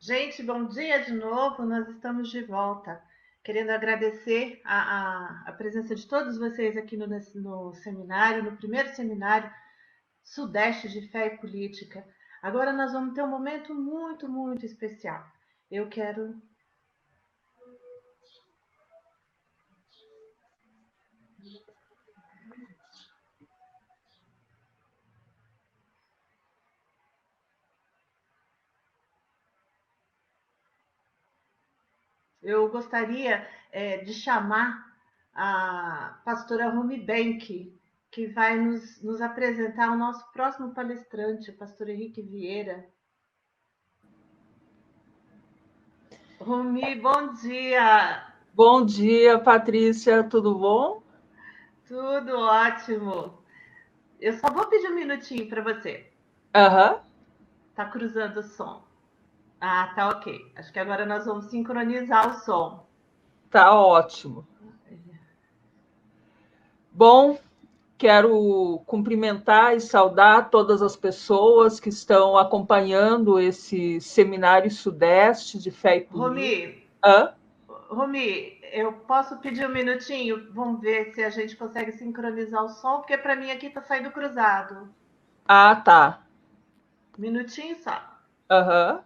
Gente, bom dia de novo. Nós estamos de volta. Querendo agradecer a presença de todos vocês aqui no seminário, no primeiro seminário Sudeste de Fé e Política. Agora nós vamos ter um momento muito, muito especial. Eu quero. Eu gostaria de chamar a pastora Rumi Benck, que vai nos apresentar o nosso próximo palestrante, o pastor Henrique Vieira. Rumi, bom dia! Bom dia, Patrícia, tudo bom? Tudo ótimo. Eu só vou pedir um minutinho para você. Aham. Tá cruzando o som. Ah, tá ok. Acho que agora nós vamos sincronizar o som. Tá ótimo. Bom, quero cumprimentar e saudar todas as pessoas que estão acompanhando esse Seminário Sudeste de Fé e Política. Rumi, eu posso pedir um minutinho? Vamos ver se a gente consegue sincronizar o som, porque para mim aqui tá saindo cruzado. Ah, tá. Minutinho só. Aham.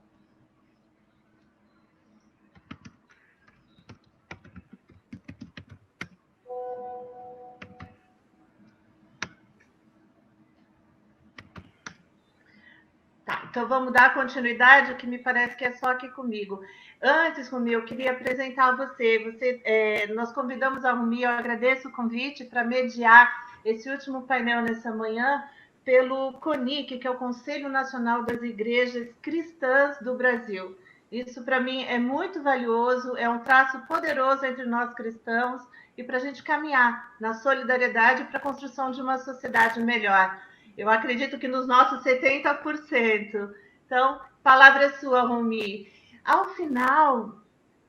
Tá, então vamos dar continuidade, o que me parece que é só aqui comigo. Antes, Rumi, eu queria apresentar você. Nós convidamos a Rumi, eu agradeço o convite para mediar esse último painel nessa manhã pelo CONIC, que é o Conselho Nacional das Igrejas Cristãs do Brasil. Isso, para mim, é muito valioso, é um traço poderoso entre nós cristãos e para a gente caminhar na solidariedade para a construção de uma sociedade melhor. Eu acredito que nos nossos 70%. Então, palavra é sua, Rumi. Ao final,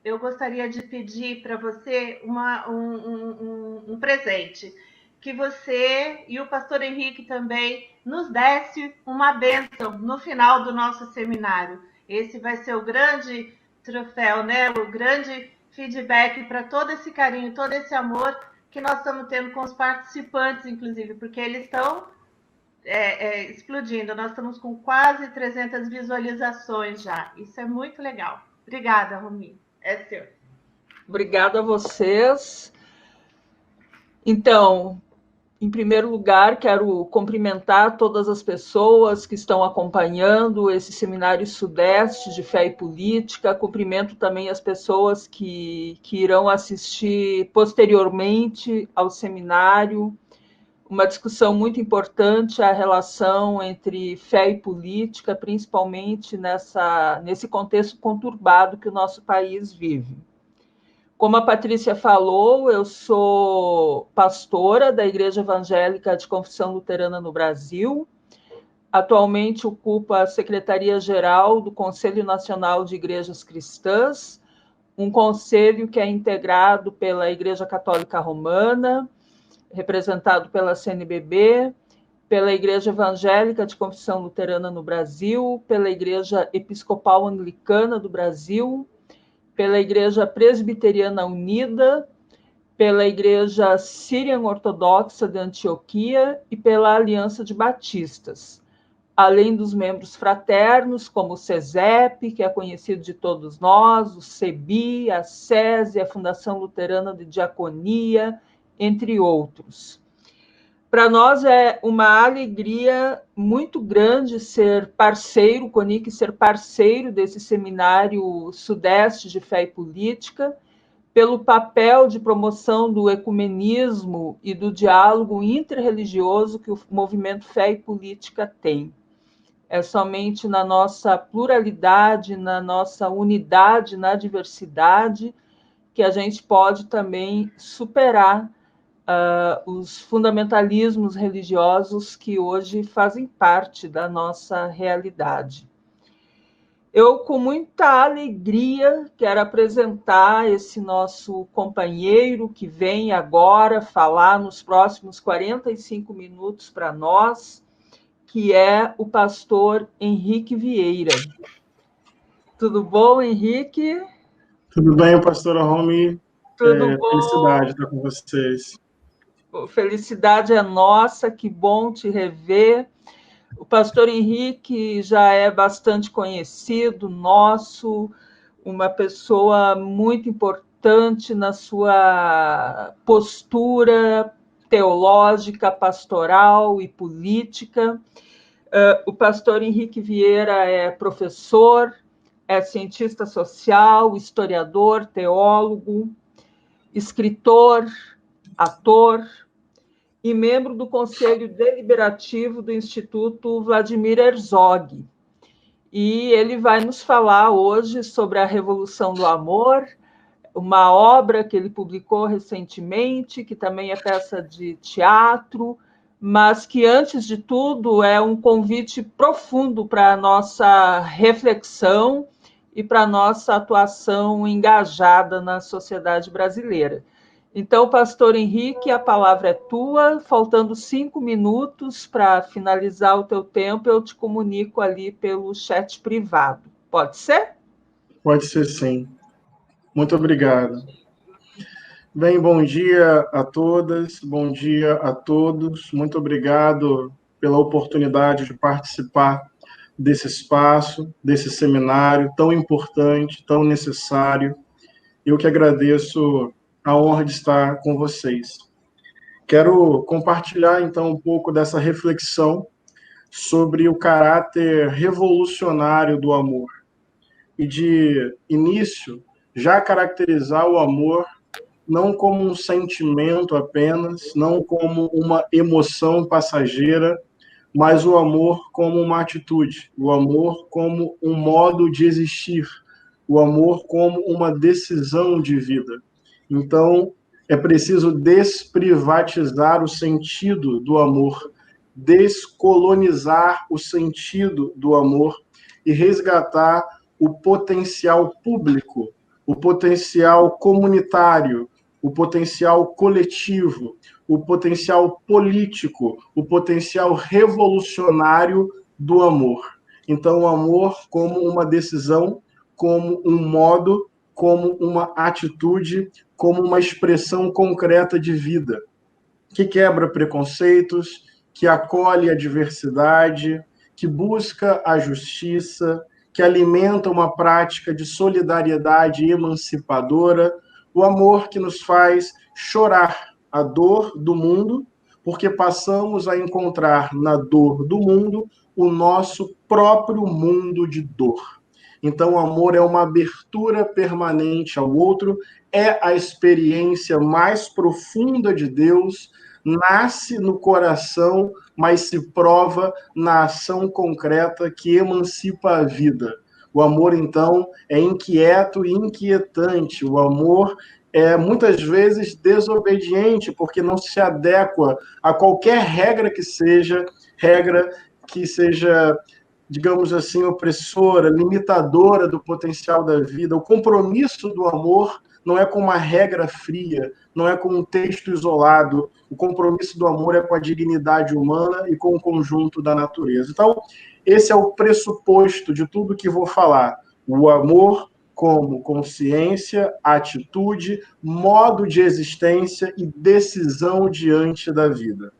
eu gostaria de pedir para você um presente. Que você e o pastor Henrique também nos desse uma bênção no final do nosso seminário. Esse vai ser o grande troféu, né? O grande feedback para todo esse carinho, todo esse amor que nós estamos tendo com os participantes, inclusive, porque eles estão explodindo. Nós estamos com quase 300 visualizações já. Isso é muito legal. Obrigada, Rumi. É seu. Obrigada a vocês. Então, em primeiro lugar, quero cumprimentar todas as pessoas que estão acompanhando esse Seminário Sudeste de Fé e Política. Cumprimento também as pessoas que irão assistir posteriormente ao seminário. Uma discussão muito importante, a relação entre fé e política, principalmente nesse contexto conturbado que o nosso país vive. Como a Patrícia falou, eu sou pastora da Igreja Evangélica de Confissão Luterana no Brasil. Atualmente ocupo a Secretaria-Geral do Conselho Nacional de Igrejas Cristãs, um conselho que é integrado pela Igreja Católica Romana, representado pela CNBB, pela Igreja Evangélica de Confissão Luterana no Brasil, pela Igreja Episcopal Anglicana do Brasil, pela Igreja Presbiteriana Unida, pela Igreja Síria Ortodoxa de Antioquia e pela Aliança de Batistas, além dos membros fraternos, como o CESEP, que é conhecido de todos nós, o CEBI, a SESI, a Fundação Luterana de Diaconia, entre outros. Para nós é uma alegria muito grande ser parceiro, o CONIC ser parceiro desse Seminário Sudeste de Fé e Política, pelo papel de promoção do ecumenismo e do diálogo interreligioso que o movimento Fé e Política tem. É somente na nossa pluralidade, na nossa unidade, na diversidade, que a gente pode também superar os fundamentalismos religiosos que hoje fazem parte da nossa realidade. Eu, com muita alegria, quero apresentar esse nosso companheiro que vem agora falar nos próximos 45 minutos para nós, que é o pastor Henrique Vieira. Tudo bom, Henrique? Tudo bem, pastora Romy? Tudo bom? Felicidade estar com vocês. Felicidade é nossa, que bom te rever. O pastor Henrique já é bastante conhecido, nosso, uma pessoa muito importante na sua postura teológica, pastoral e política. O pastor Henrique Vieira é professor, é cientista social, historiador, teólogo, escritor, ator e membro do Conselho Deliberativo do Instituto Vladimir Herzog. E ele vai nos falar hoje sobre a Revolução do Amor, uma obra que ele publicou recentemente, que também é peça de teatro, mas que, antes de tudo, é um convite profundo para a nossa reflexão e para a nossa atuação engajada na sociedade brasileira. Então, pastor Henrique, a palavra é tua. Faltando 5 minutos para finalizar o teu tempo, eu te comunico ali pelo chat privado. Pode ser? Pode ser, sim. Muito obrigado. Bem, bom dia a todas, bom dia a todos. Muito obrigado pela oportunidade de participar desse espaço, desse seminário tão importante, tão necessário. Eu que agradeço a honra de estar com vocês. Quero compartilhar, então, um pouco dessa reflexão sobre o caráter revolucionário do amor. E, de início, já caracterizar o amor não como um sentimento apenas, não como uma emoção passageira, mas o amor como uma atitude, o amor como um modo de existir, o amor como uma decisão de vida. Então, é preciso desprivatizar o sentido do amor, descolonizar o sentido do amor e resgatar o potencial público, o potencial comunitário, o potencial coletivo, o potencial político, o potencial revolucionário do amor. Então, o amor como uma decisão, como um modo, como uma atitude, como uma expressão concreta de vida, que quebra preconceitos, que acolhe a diversidade, que busca a justiça, que alimenta uma prática de solidariedade emancipadora, o amor que nos faz chorar a dor do mundo, porque passamos a encontrar na dor do mundo o nosso próprio mundo de dor. Então, o amor é uma abertura permanente ao outro, é a experiência mais profunda de Deus, nasce no coração, mas se prova na ação concreta que emancipa a vida. O amor, então, é inquieto e inquietante. O amor é, muitas vezes, desobediente, porque não se adequa a qualquer regra, digamos assim, opressora, limitadora do potencial da vida. O compromisso do amor não é com uma regra fria, não é com um texto isolado. O compromisso do amor é com a dignidade humana e com o conjunto da natureza. Então, esse é o pressuposto de tudo que vou falar. O amor como consciência, atitude, modo de existência e decisão diante da vida.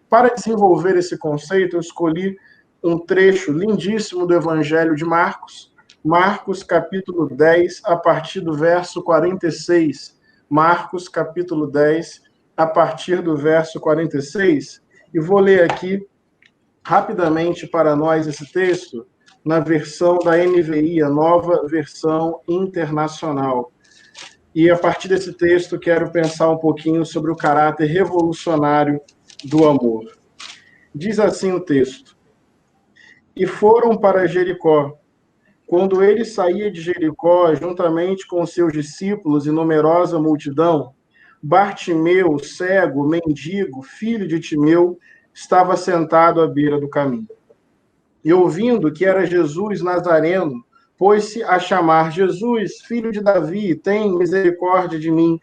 Para desenvolver esse conceito, eu escolhi um trecho lindíssimo do Evangelho de Marcos, Marcos capítulo 10, a partir do verso 46. Marcos capítulo 10, a partir do verso 46. E vou ler aqui rapidamente para nós esse texto, na versão da NVI, a Nova Versão Internacional. E a partir desse texto quero pensar um pouquinho sobre o caráter revolucionário do amor. Diz assim o texto: E foram para Jericó. Quando ele saía de Jericó, juntamente com seus discípulos e numerosa multidão, Bartimeu, cego, mendigo, filho de Timeu, estava sentado à beira do caminho. E ouvindo que era Jesus Nazareno, pôs-se a chamar: Jesus, filho de Davi, tem misericórdia de mim.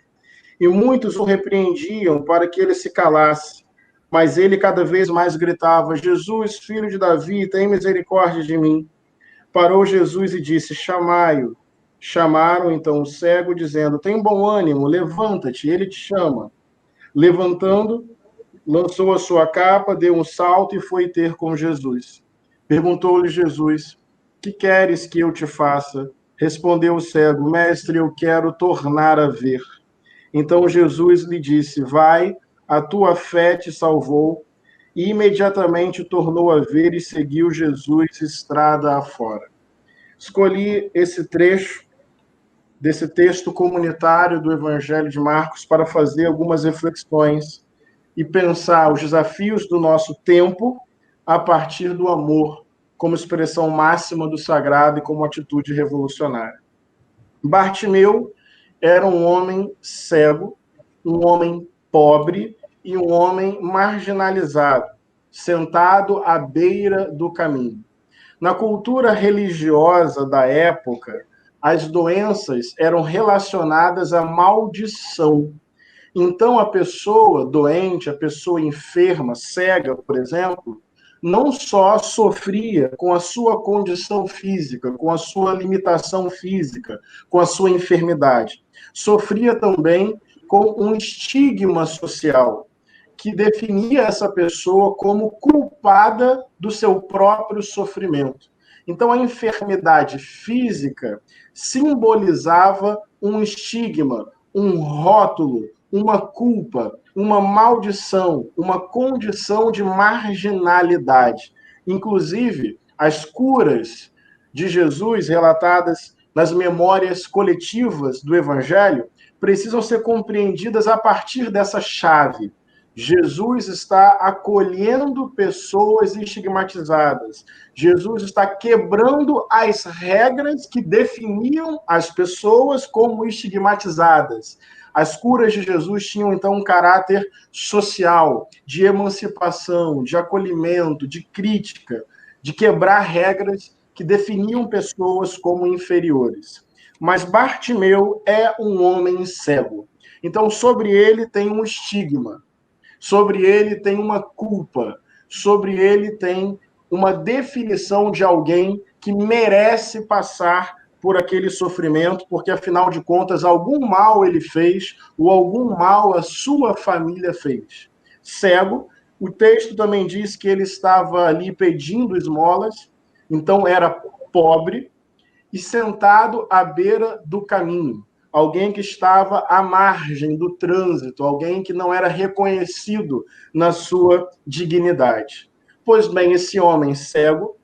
E muitos o repreendiam para que ele se calasse. Mas ele cada vez mais gritava: Jesus, filho de Davi, tem misericórdia de mim. Parou Jesus e disse: chamai-o. Chamaram então o cego, dizendo: tem bom ânimo, levanta-te, ele te chama. Levantando, lançou a sua capa, deu um salto e foi ter com Jesus. Perguntou-lhe Jesus: que queres que eu te faça? Respondeu o cego: mestre, eu quero tornar a ver. Então Jesus lhe disse: vai, a tua fé te salvou. E imediatamente tornou a ver e seguiu Jesus estrada afora. Escolhi esse trecho desse texto comunitário do Evangelho de Marcos para fazer algumas reflexões e pensar os desafios do nosso tempo a partir do amor como expressão máxima do sagrado e como atitude revolucionária. Bartimeu era um homem cego, um homem pobre e um homem marginalizado, sentado à beira do caminho. Na cultura religiosa da época, as doenças eram relacionadas à maldição. Então, a pessoa doente, a pessoa enferma, cega, por exemplo, não só sofria com a sua condição física, com a sua limitação física, com a sua enfermidade, sofria também com um estigma social que definia essa pessoa como culpada do seu próprio sofrimento. Então, a enfermidade física simbolizava um estigma, um rótulo, uma culpa, uma maldição, uma condição de marginalidade. Inclusive, as curas de Jesus relatadas nas memórias coletivas do Evangelho precisam ser compreendidas a partir dessa chave. Jesus está acolhendo pessoas estigmatizadas. Jesus está quebrando as regras que definiam as pessoas como estigmatizadas. As curas de Jesus tinham, então, um caráter social, de emancipação, de acolhimento, de crítica, de quebrar regras que definiam pessoas como inferiores. Mas Bartimeu é um homem cego. Então, sobre ele tem um estigma, sobre ele tem uma culpa, sobre ele tem uma definição de alguém que merece passar por aquele sofrimento, porque, afinal de contas, algum mal ele fez, ou algum mal a sua família fez. Cego, o texto também diz que ele estava ali pedindo esmolas, então era pobre, e sentado à beira do caminho. Alguém que estava à margem do trânsito, alguém que não era reconhecido na sua dignidade. Pois bem, esse homem cego,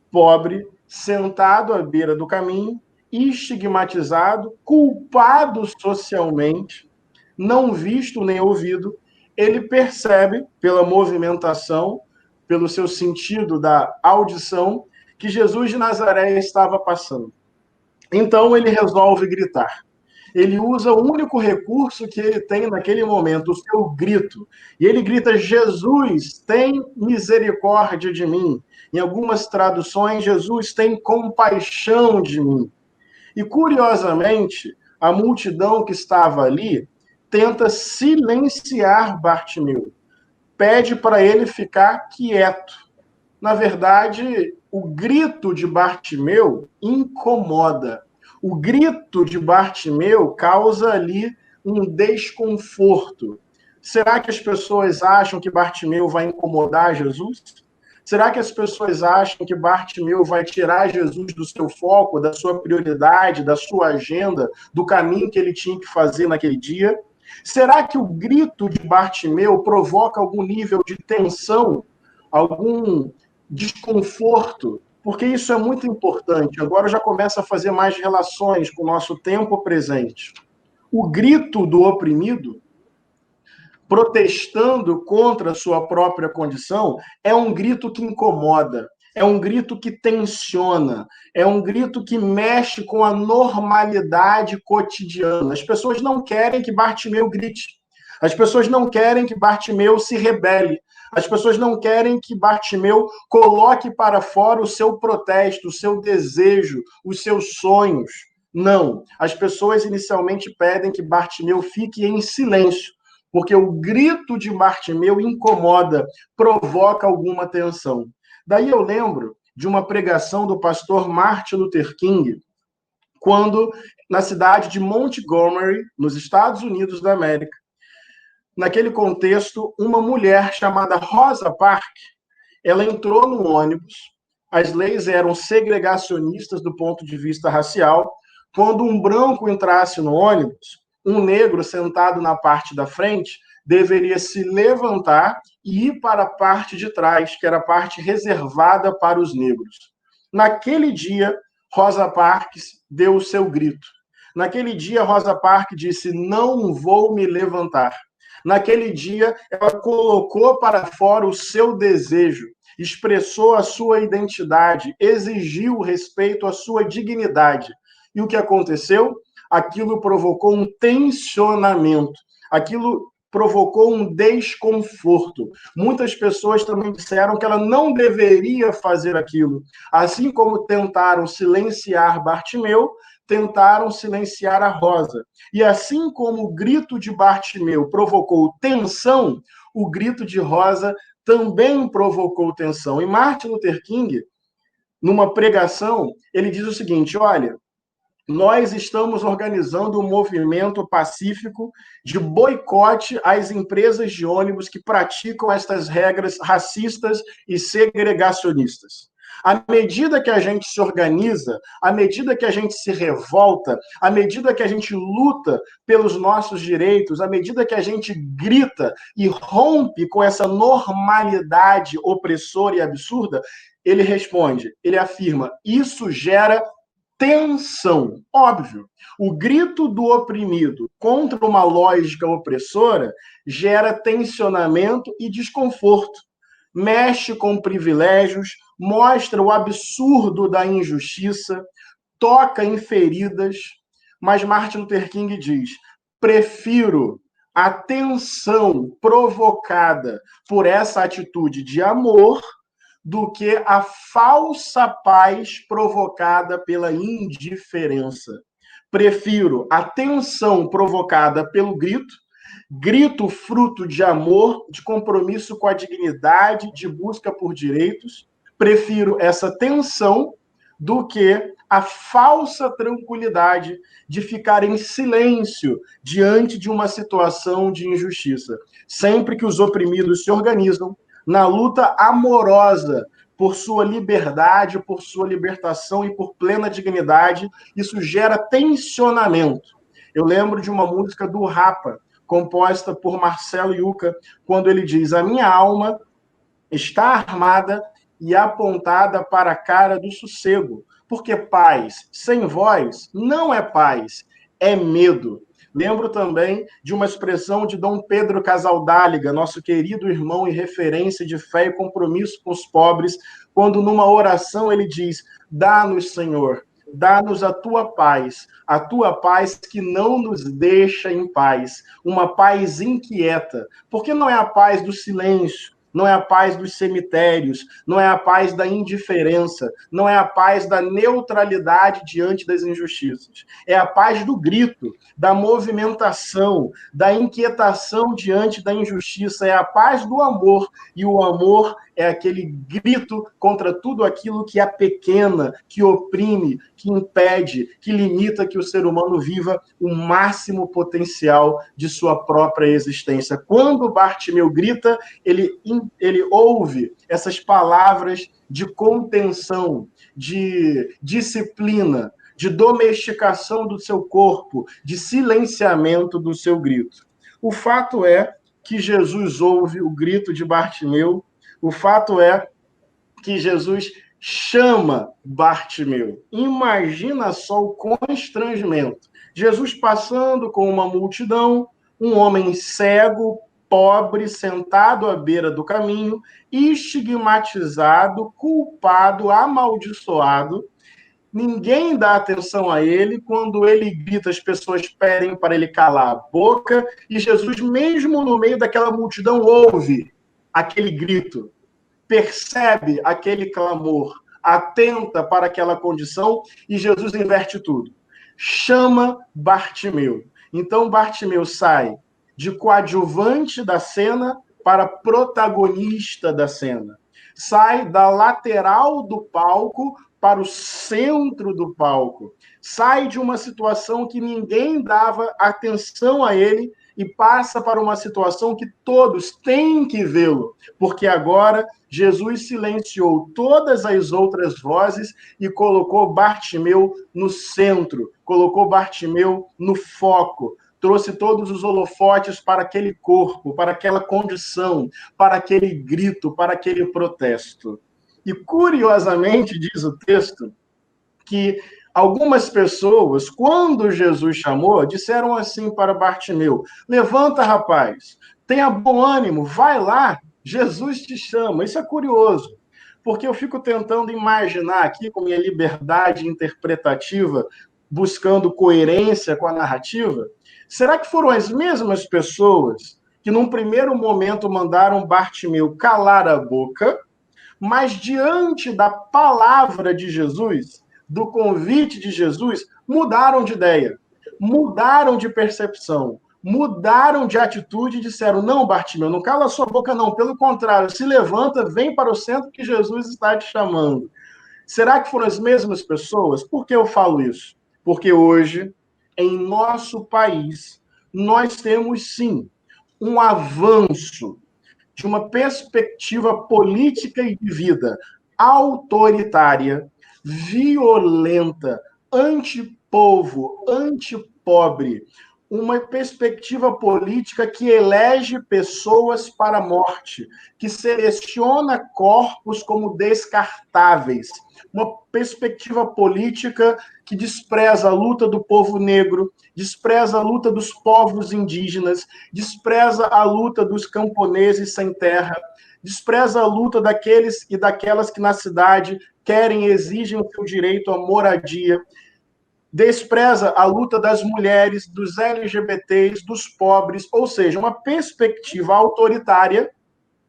pobre, sentado à beira do caminho, estigmatizado, culpado socialmente, não visto nem ouvido, ele percebe, pela movimentação, pelo seu sentido da audição, que Jesus de Nazaré estava passando. Então ele resolve gritar. Ele usa o único recurso que ele tem naquele momento, o seu grito. E ele grita: Jesus, tem misericórdia de mim. Em algumas traduções, Jesus, tem compaixão de mim. E, curiosamente, a multidão que estava ali tenta silenciar Bartimeu. Pede para ele ficar quieto. Na verdade, o grito de Bartimeu incomoda. O grito de Bartimeu causa ali um desconforto. Será que as pessoas acham que Bartimeu vai incomodar Jesus? Será que as pessoas acham que Bartimeu vai tirar Jesus do seu foco, da sua prioridade, da sua agenda, do caminho que ele tinha que fazer naquele dia? Será que o grito de Bartimeu provoca algum nível de tensão, algum desconforto? Porque isso é muito importante. Agora eu já começo a fazer mais relações com o nosso tempo presente. O grito do oprimido, protestando contra a sua própria condição, é um grito que incomoda, é um grito que tensiona, é um grito que mexe com a normalidade cotidiana. As pessoas não querem que Bartimeu grite. As pessoas não querem que Bartimeu se rebele. As pessoas não querem que Bartimeu coloque para fora o seu protesto, o seu desejo, os seus sonhos. Não. As pessoas inicialmente pedem que Bartimeu fique em silêncio, porque o grito de Bartimeu incomoda, provoca alguma tensão. Daí eu lembro de uma pregação do pastor Martin Luther King, quando, na cidade de Montgomery, nos Estados Unidos da América, naquele contexto, uma mulher chamada Rosa Parks, ela entrou no ônibus, as leis eram segregacionistas do ponto de vista racial. Quando um branco entrasse no ônibus, um negro sentado na parte da frente deveria se levantar e ir para a parte de trás, que era a parte reservada para os negros. Naquele dia, Rosa Parks deu o seu grito. Naquele dia, Rosa Parks disse: não vou me levantar. Naquele dia, ela colocou para fora o seu desejo, expressou a sua identidade, exigiu respeito à sua dignidade. E o que aconteceu? Aquilo provocou um tensionamento, aquilo provocou um desconforto. Muitas pessoas também disseram que ela não deveria fazer aquilo. Assim como tentaram silenciar Bartimeu, tentaram silenciar a Rosa. E assim como o grito de Bartimeu provocou tensão, o grito de Rosa também provocou tensão. E Martin Luther King, numa pregação, ele diz o seguinte: olha, nós estamos organizando um movimento pacífico de boicote às empresas de ônibus que praticam estas regras racistas e segregacionistas. À medida que a gente se organiza, à medida que a gente se revolta, à medida que a gente luta pelos nossos direitos, à medida que a gente grita e rompe com essa normalidade opressora e absurda, ele responde, ele afirma: isso gera tensão. Óbvio, o grito do oprimido contra uma lógica opressora gera tensionamento e desconforto. Mexe com privilégios, mostra o absurdo da injustiça, toca em feridas, mas Martin Luther King diz: prefiro a tensão provocada por essa atitude de amor do que a falsa paz provocada pela indiferença. Prefiro a tensão provocada pelo grito fruto de amor, de compromisso com a dignidade, de busca por direitos. Prefiro essa tensão do que a falsa tranquilidade de ficar em silêncio diante de uma situação de injustiça. Sempre que os oprimidos se organizam na luta amorosa por sua liberdade, por sua libertação e por plena dignidade, isso gera tensionamento. Eu lembro de uma música do Rapa, composta por Marcelo Yuca, quando ele diz: a minha alma está armada e apontada para a cara do sossego, porque paz sem voz não é paz, é medo. Lembro também de uma expressão de Dom Pedro Casaldáliga, nosso querido irmão e referência de fé e compromisso com os pobres, quando numa oração ele diz: dá-nos, Senhor, dá-nos a tua paz que não nos deixa em paz, uma paz inquieta, porque não é a paz do silêncio, não é a paz dos cemitérios, não é a paz da indiferença, não é a paz da neutralidade diante das injustiças. É a paz do grito, da movimentação, da inquietação diante da injustiça. É a paz do amor, e o amor é aquele grito contra tudo aquilo que é pequena, que oprime, que impede, que limita que o ser humano viva o máximo potencial de sua própria existência. Quando Bartimeu grita, ele ouve essas palavras de contenção, de disciplina, de domesticação do seu corpo, de silenciamento do seu grito. O fato é que Jesus ouve o grito de Bartimeu, o fato é que Jesus chama Bartimeu. Imagina só o constrangimento. Jesus passando com uma multidão, um homem cego, pobre, sentado à beira do caminho, estigmatizado, culpado, amaldiçoado. Ninguém dá atenção a ele. Quando ele grita, as pessoas pedem para ele calar a boca, e Jesus, mesmo no meio daquela multidão, ouve aquele grito, percebe aquele clamor, atenta para aquela condição, e Jesus inverte tudo. Chama Bartimeu. Então Bartimeu sai de coadjuvante da cena para protagonista da cena. sai da lateral do palco para o centro do palco. Sai de uma situação que ninguém dava atenção a ele e passa para uma situação que todos têm que vê-lo, porque agora Jesus silenciou todas as outras vozes e colocou Bartimeu no centro, colocou Bartimeu no foco, trouxe todos os holofotes para aquele corpo, para aquela condição, para aquele grito, para aquele protesto. E, curiosamente, diz o texto, que algumas pessoas, quando Jesus chamou, disseram assim para Bartimeu: levanta, rapaz, tenha bom ânimo, vai lá, Jesus te chama. Isso é curioso, porque eu fico tentando imaginar aqui, com minha liberdade interpretativa, buscando coerência com a narrativa, será que foram as mesmas pessoas que, num primeiro momento, mandaram Bartimeu calar a boca, mas diante da palavra de Jesus, do convite de Jesus, mudaram de ideia, mudaram de percepção, mudaram de atitude e disseram: não, Bartimeu, não cala a sua boca não, pelo contrário, se levanta, vem para o centro que Jesus está te chamando. Será que foram as mesmas pessoas? Por que eu falo isso? Porque hoje, em nosso país, nós temos, sim, um avanço de uma perspectiva política e de vida autoritária, violenta, antipovo, antipobre, uma perspectiva política que elege pessoas para a morte, que seleciona corpos como descartáveis, uma perspectiva política que despreza a luta do povo negro, despreza a luta dos povos indígenas, despreza a luta dos camponeses sem terra, despreza a luta daqueles e daquelas que na cidade querem e exigem o seu direito à moradia, despreza a luta das mulheres, dos LGBTs, dos pobres, ou seja, uma perspectiva autoritária,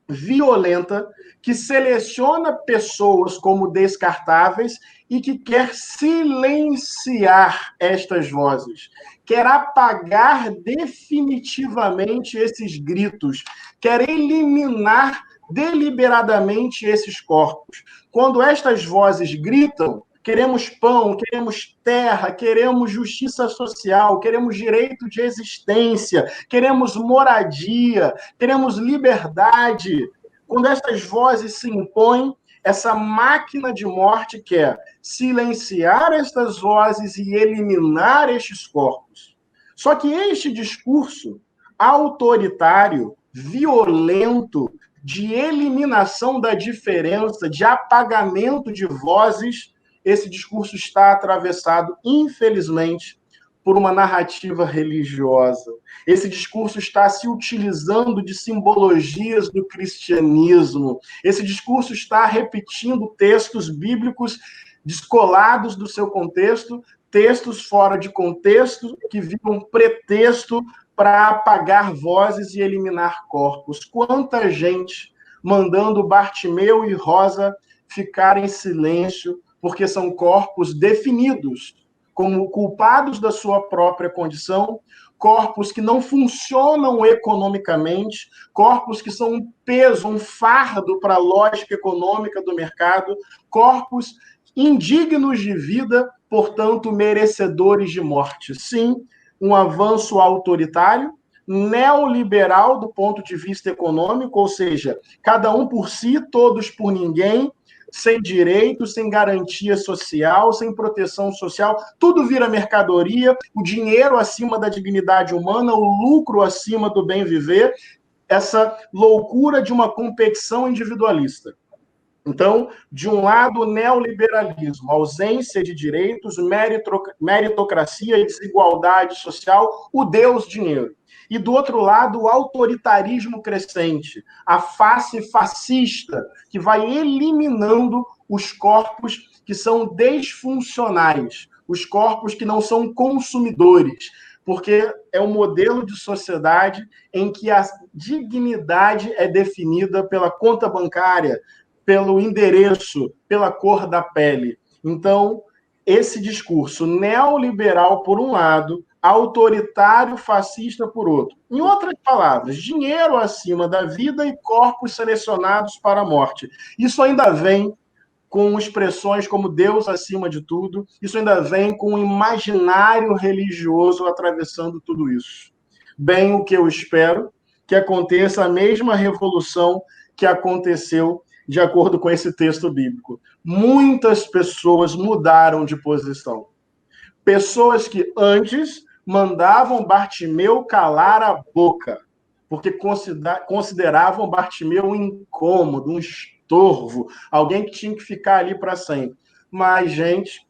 violenta, que seleciona pessoas como descartáveis e que quer silenciar estas vozes, quer apagar definitivamente esses gritos, quer eliminar deliberadamente esses corpos. Quando estas vozes gritam: queremos pão, queremos terra, queremos justiça social, queremos direito de existência, queremos moradia, queremos liberdade. Quando essas vozes se impõem, essa máquina de morte quer silenciar estas vozes e eliminar estes corpos. Só que este discurso autoritário, violento, de eliminação da diferença, de apagamento de vozes, esse discurso está atravessado, infelizmente, por uma narrativa religiosa. Esse discurso está se utilizando de simbologias do cristianismo. Esse discurso está repetindo textos bíblicos descolados do seu contexto, textos fora de contexto, que viram pretexto para apagar vozes e eliminar corpos. Quanta gente mandando Bartimeu e Rosa ficar em silêncio, porque são corpos definidos como culpados da sua própria condição, corpos que não funcionam economicamente, corpos que são um peso, um fardo para a lógica econômica do mercado, corpos indignos de vida, portanto, merecedores de morte. Sim, um avanço autoritário, neoliberal do ponto de vista econômico, ou seja, cada um por si, todos por ninguém, sem direito, sem garantia social, sem proteção social, tudo vira mercadoria, o dinheiro acima da dignidade humana, o lucro acima do bem viver, essa loucura de uma competição individualista. Então, de um lado, o neoliberalismo, ausência de direitos, meritocracia e desigualdade social, o Deus dinheiro. E do outro lado, o autoritarismo crescente, a face fascista, que vai eliminando os corpos que são desfuncionais, os corpos que não são consumidores, porque é um modelo de sociedade em que a dignidade é definida pela conta bancária, pelo endereço, pela cor da pele. Então, esse discurso neoliberal por um lado, autoritário fascista por outro. Em outras palavras, dinheiro acima da vida e corpos selecionados para a morte. Isso ainda vem com expressões como Deus acima de tudo, isso ainda vem com um imaginário religioso atravessando tudo isso. Bem, o que eu espero que aconteça a mesma revolução que aconteceu de acordo com esse texto bíblico. Muitas pessoas mudaram de posição. Pessoas que antes mandavam Bartimeu calar a boca, porque consideravam Bartimeu um incômodo, um estorvo, alguém que tinha que ficar ali para sempre. Mas, gente,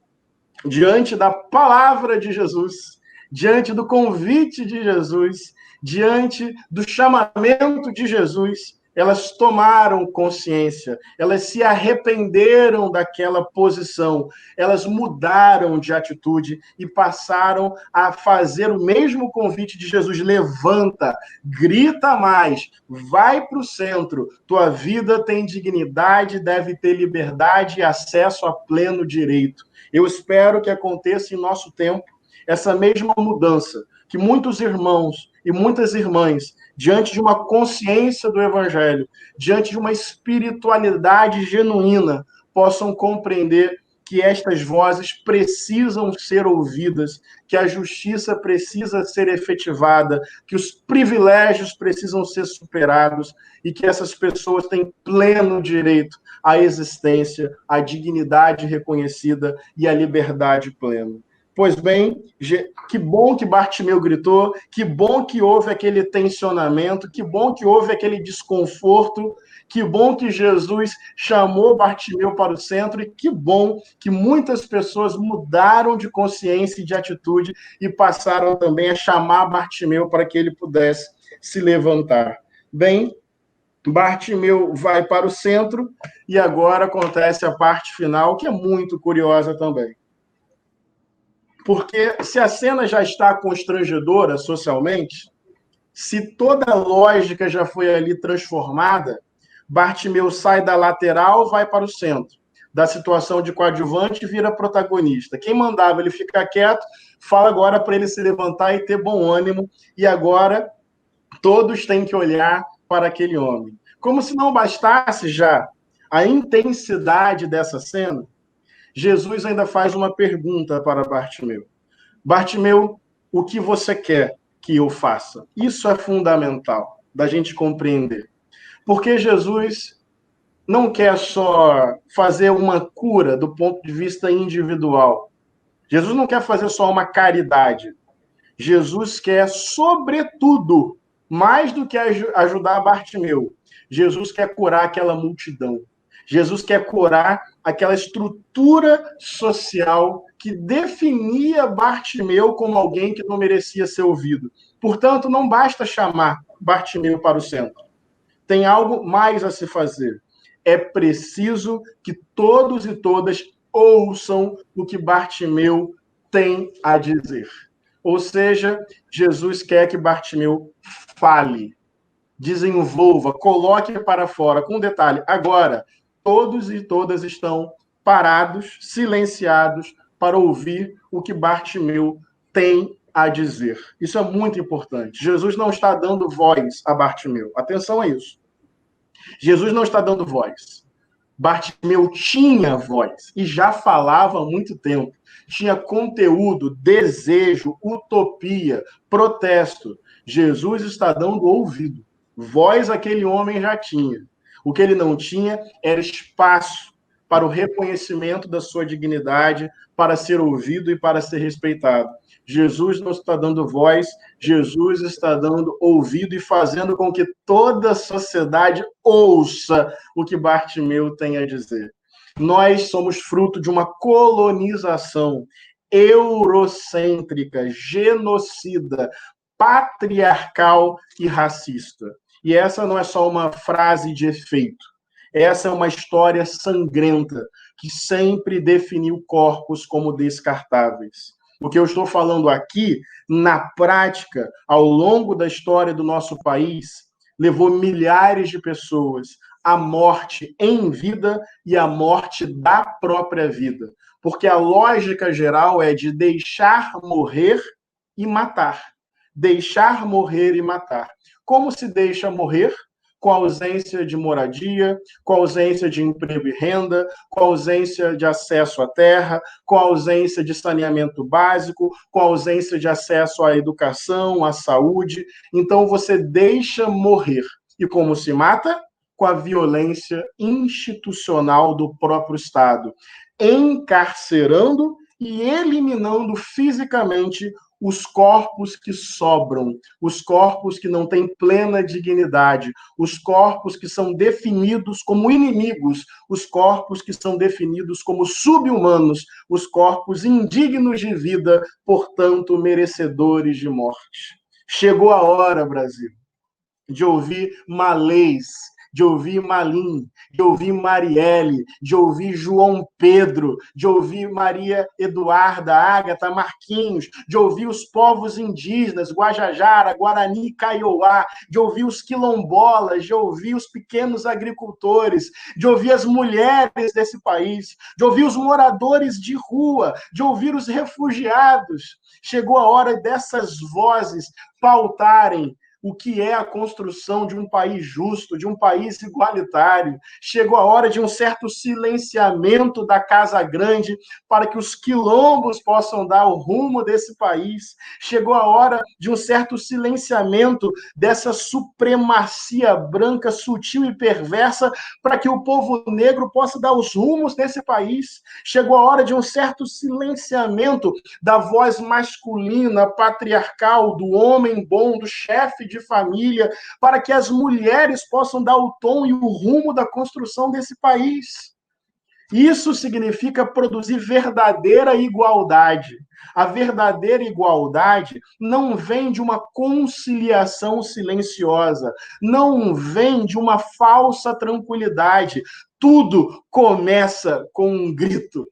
diante da palavra de Jesus, diante do convite de Jesus, diante do chamamento de Jesus, elas tomaram consciência, elas se arrependeram daquela posição, elas mudaram de atitude e passaram a fazer o mesmo convite de Jesus: levanta, grita mais, vai para o centro, tua vida tem dignidade, deve ter liberdade e acesso a pleno direito. Eu espero que aconteça em nosso tempo essa mesma mudança, que muitos irmãos e muitas irmãs, diante de uma consciência do Evangelho, diante de uma espiritualidade genuína, possam compreender que estas vozes precisam ser ouvidas, que a justiça precisa ser efetivada, que os privilégios precisam ser superados e que essas pessoas têm pleno direito à existência, à dignidade reconhecida e à liberdade plena. Pois bem, que bom que Bartimeu gritou, que bom que houve aquele tensionamento, que bom que houve aquele desconforto, que bom que Jesus chamou Bartimeu para o centro e que bom que muitas pessoas mudaram de consciência e de atitude e passaram também a chamar Bartimeu para que ele pudesse se levantar. Bem, Bartimeu vai para o centro e agora acontece a parte final, que é muito curiosa também. Porque se a cena já está constrangedora socialmente, se toda a lógica já foi ali transformada, Bartimeu sai da lateral, vai para o centro. Da situação de coadjuvante, vira protagonista. Quem mandava ele ficar quieto, fala agora para ele se levantar e ter bom ânimo, e agora todos têm que olhar para aquele homem. Como se não bastasse já a intensidade dessa cena, Jesus ainda faz uma pergunta para Bartimeu. Bartimeu, o que você quer que eu faça? Isso é fundamental da gente compreender. Porque Jesus não quer só fazer uma cura do ponto de vista individual. Jesus não quer fazer só uma caridade. Jesus quer, sobretudo, mais do que ajudar Bartimeu, Jesus quer curar aquela multidão. Jesus quer curar aquela estrutura social que definia Bartimeu como alguém que não merecia ser ouvido. Portanto, não basta chamar Bartimeu para o centro. Tem algo mais a se fazer. É preciso que todos e todas ouçam o que Bartimeu tem a dizer. Ou seja, Jesus quer que Bartimeu fale, desenvolva, coloque para fora, com detalhe. Agora, todos e todas estão parados, silenciados, para ouvir o que Bartimeu tem a dizer. Isso é muito importante. Jesus não está dando voz a Bartimeu. Atenção a isso. Jesus não está dando voz. Bartimeu tinha voz e já falava há muito tempo. Tinha conteúdo, desejo, utopia, protesto. Jesus está dando ouvido. Voz aquele homem já tinha. O que ele não tinha era espaço para o reconhecimento da sua dignidade, para ser ouvido e para ser respeitado. Jesus não está dando voz, Jesus está dando ouvido e fazendo com que toda a sociedade ouça o que Bartimeu tem a dizer. Nós somos fruto de uma colonização eurocêntrica, genocida, patriarcal e racista. E essa não é só uma frase de efeito. Essa é uma história sangrenta que sempre definiu corpos como descartáveis. O que eu estou falando aqui, na prática, ao longo da história do nosso país, levou milhares de pessoas a morte em vida e a morte da própria vida. Porque a lógica geral é de deixar morrer e matar. Deixar morrer e matar. Como se deixa morrer? Com a ausência de moradia, com a ausência de emprego e renda, com a ausência de acesso à terra, com a ausência de saneamento básico, com a ausência de acesso à educação, à saúde. Então, você deixa morrer. E como se mata? Com a violência institucional do próprio Estado, encarcerando e eliminando fisicamente os corpos que sobram, os corpos que não têm plena dignidade, os corpos que são definidos como inimigos, os corpos que são definidos como subhumanos, os corpos indignos de vida, portanto, merecedores de morte. Chegou a hora, Brasil, de ouvir Malês, de ouvir Malim, de ouvir Marielle, de ouvir João Pedro, de ouvir Maria Eduarda, Ágata, Marquinhos, de ouvir os povos indígenas, Guajajara, Guarani, Kaiowá, de ouvir os quilombolas, de ouvir os pequenos agricultores, de ouvir as mulheres desse país, de ouvir os moradores de rua, de ouvir os refugiados. Chegou a hora dessas vozes pautarem o que é a construção de um país justo, de um país igualitário. Chegou a hora de um certo silenciamento da Casa Grande para que os quilombos possam dar o rumo desse país. Chegou a hora de um certo silenciamento dessa supremacia branca, sutil e perversa, para que o povo negro possa dar os rumos desse país. Chegou a hora de um certo silenciamento da voz masculina, patriarcal, do homem bom, do chefe de família, para que as mulheres possam dar o tom e o rumo da construção desse país. Isso significa produzir verdadeira igualdade. A verdadeira igualdade não vem de uma conciliação silenciosa, não vem de uma falsa tranquilidade. Tudo começa com um grito.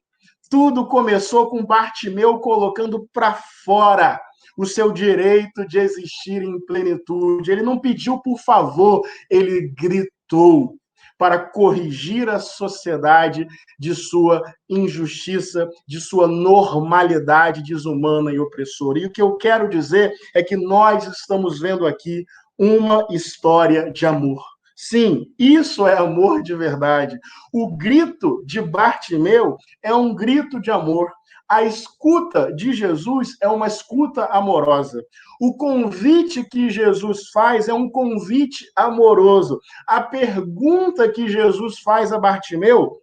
Tudo começou com Bartimeu colocando para fora o seu direito de existir em plenitude. Ele não pediu por favor, ele gritou para corrigir a sociedade de sua injustiça, de sua normalidade desumana e opressora. E o que eu quero dizer é que nós estamos vendo aqui uma história de amor. Sim, isso é amor de verdade. O grito de Bartimeu é um grito de amor. A escuta de Jesus é uma escuta amorosa. O convite que Jesus faz é um convite amoroso. A pergunta que Jesus faz a Bartimeu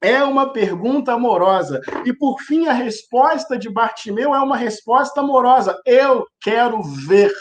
é uma pergunta amorosa. E, por fim, a resposta de Bartimeu é uma resposta amorosa. Eu quero ver.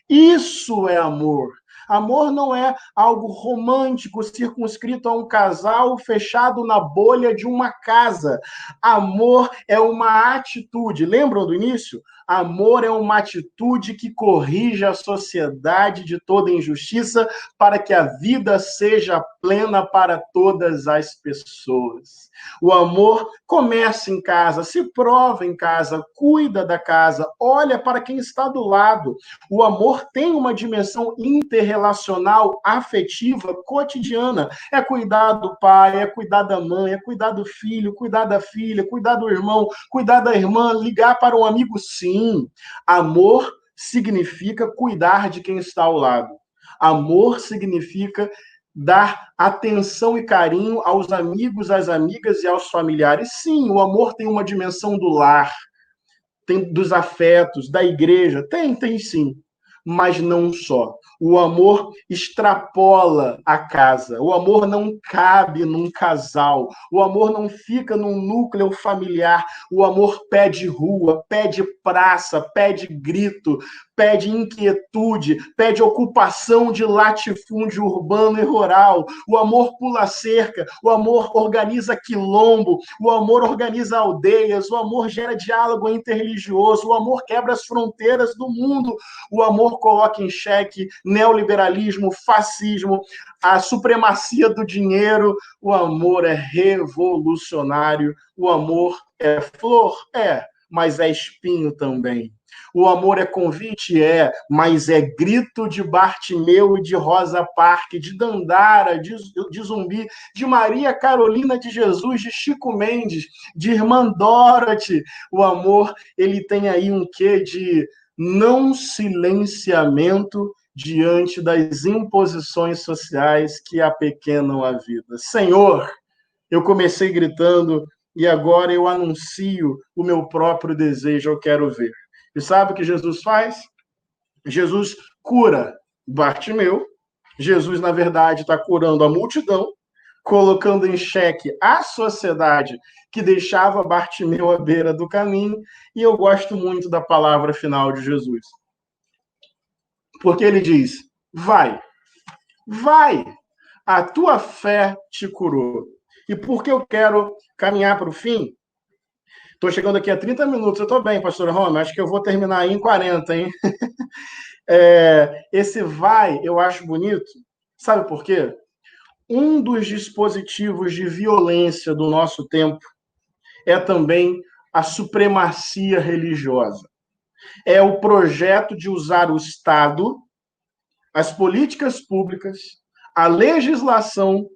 Isso é amor. Amor não é algo romântico, circunscrito a um casal fechado na bolha de uma casa. Amor é uma atitude. Lembram do início? Amor é uma atitude que corrige a sociedade de toda injustiça para que a vida seja plena para todas as pessoas. O amor começa em casa, se prova em casa, cuida da casa, olha para quem está do lado. O amor tem uma dimensão interrelacional, afetiva, cotidiana. É cuidar do pai, é cuidar da mãe, é cuidar do filho, cuidar da filha, cuidar do irmão, cuidar da irmã, ligar para um amigo, sim. Amor significa cuidar de quem está ao lado. Amor significa dar atenção e carinho aos amigos, às amigas e aos familiares. Sim, o amor tem uma dimensão do lar, tem dos afetos, da igreja. Tem sim, mas não só. O amor extrapola a casa. O amor não cabe num casal. O amor não fica num núcleo familiar. O amor pede rua, pede praça, pede grito, pede inquietude, pede ocupação de latifúndio urbano e rural. O amor pula cerca, o amor organiza quilombo, o amor organiza aldeias, o amor gera diálogo interreligioso, o amor quebra as fronteiras do mundo, o amor coloca em xeque neoliberalismo, fascismo, a supremacia do dinheiro. O amor é revolucionário, o amor é flor, mas é espinho também. O amor é convite? É, mas é grito de Bartimeu e de Rosa Parks, de Dandara, de Zumbi, de Maria Carolina de Jesus, de Chico Mendes, de Irmã Dorothy. O amor, ele tem aí um quê de não silenciamento diante das imposições sociais que apequenam a vida. Senhor, eu comecei gritando e agora eu anuncio o meu próprio desejo, eu quero ver. E sabe o que Jesus faz? Jesus cura Bartimeu. Jesus, na verdade, está curando a multidão, colocando em xeque a sociedade que deixava Bartimeu à beira do caminho. E eu gosto muito da palavra final de Jesus. Porque ele diz, vai, a tua fé te curou. E porque eu quero caminhar para o fim, estou chegando aqui a 30 minutos, eu estou bem, pastora Roma, acho que eu vou terminar aí em 40, hein? Esse vai, eu acho bonito, sabe por quê? Um dos dispositivos de violência do nosso tempo é também a supremacia religiosa. É o projeto de usar o Estado, as políticas públicas, a legislação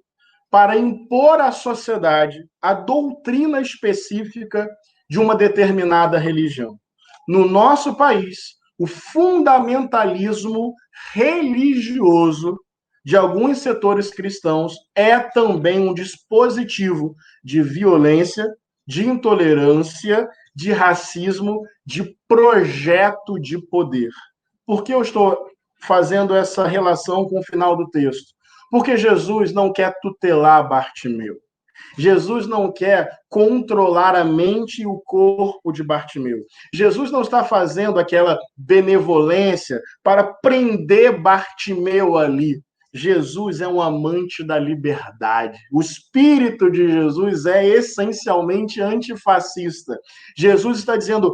para impor à sociedade a doutrina específica de uma determinada religião. No nosso país, o fundamentalismo religioso de alguns setores cristãos é também um dispositivo de violência, de intolerância, de racismo, de projeto de poder. Por que eu estou fazendo essa relação com o final do texto? Porque Jesus não quer tutelar Bartimeu. Jesus não quer controlar a mente e o corpo de Bartimeu. Jesus não está fazendo aquela benevolência para prender Bartimeu ali. Jesus é um amante da liberdade. O espírito de Jesus é essencialmente antifascista. Jesus está dizendo,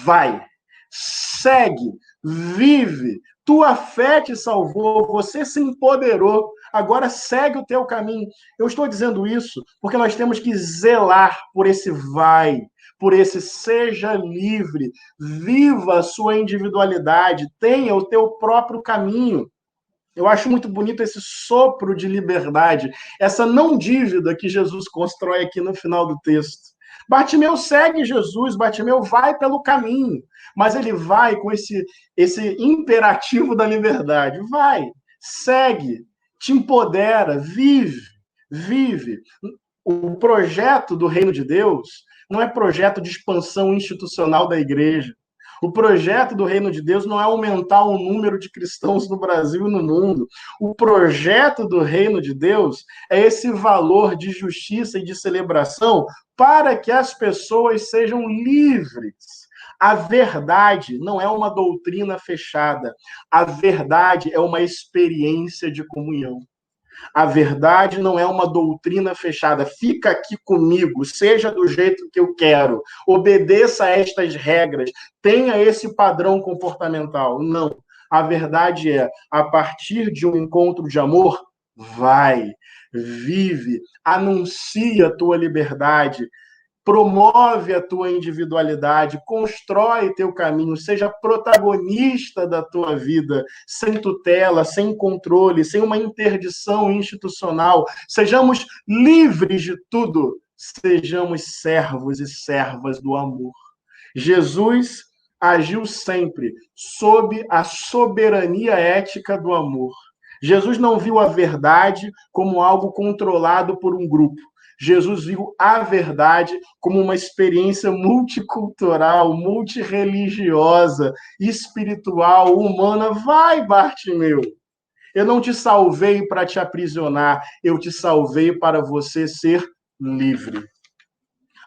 vai, segue, vive, tua fé te salvou, você se empoderou, agora segue o teu caminho. Eu estou dizendo isso porque nós temos que zelar por esse vai, por esse seja livre, viva a sua individualidade, tenha o teu próprio caminho. Eu acho muito bonito esse sopro de liberdade, essa não dívida que Jesus constrói aqui no final do texto. Bartimeu segue Jesus, Bartimeu vai pelo caminho, mas ele vai com esse imperativo da liberdade. Vai, segue, te empodera, vive. O projeto do reino de Deus não é projeto de expansão institucional da igreja. O projeto do reino de Deus não é aumentar o número de cristãos no Brasil e no mundo. O projeto do reino de Deus é esse valor de justiça e de celebração para que as pessoas sejam livres. A verdade não é uma doutrina fechada. A verdade é uma experiência de comunhão. A verdade não é uma doutrina fechada. Fica aqui comigo, seja do jeito que eu quero, obedeça a estas regras, tenha esse padrão comportamental. Não. A verdade é, a partir de um encontro de amor, vai, vive, anuncia a tua liberdade, promove a tua individualidade, constrói teu caminho, seja protagonista da tua vida, sem tutela, sem controle, sem uma interdição institucional. Sejamos livres de tudo, sejamos servos e servas do amor. Jesus agiu sempre sob a soberania ética do amor. Jesus não viu a verdade como algo controlado por um grupo. Jesus viu a verdade como uma experiência multicultural, multirreligiosa, espiritual, humana. Vai, Bartimeu! Eu não te salvei para te aprisionar, eu te salvei para você ser livre.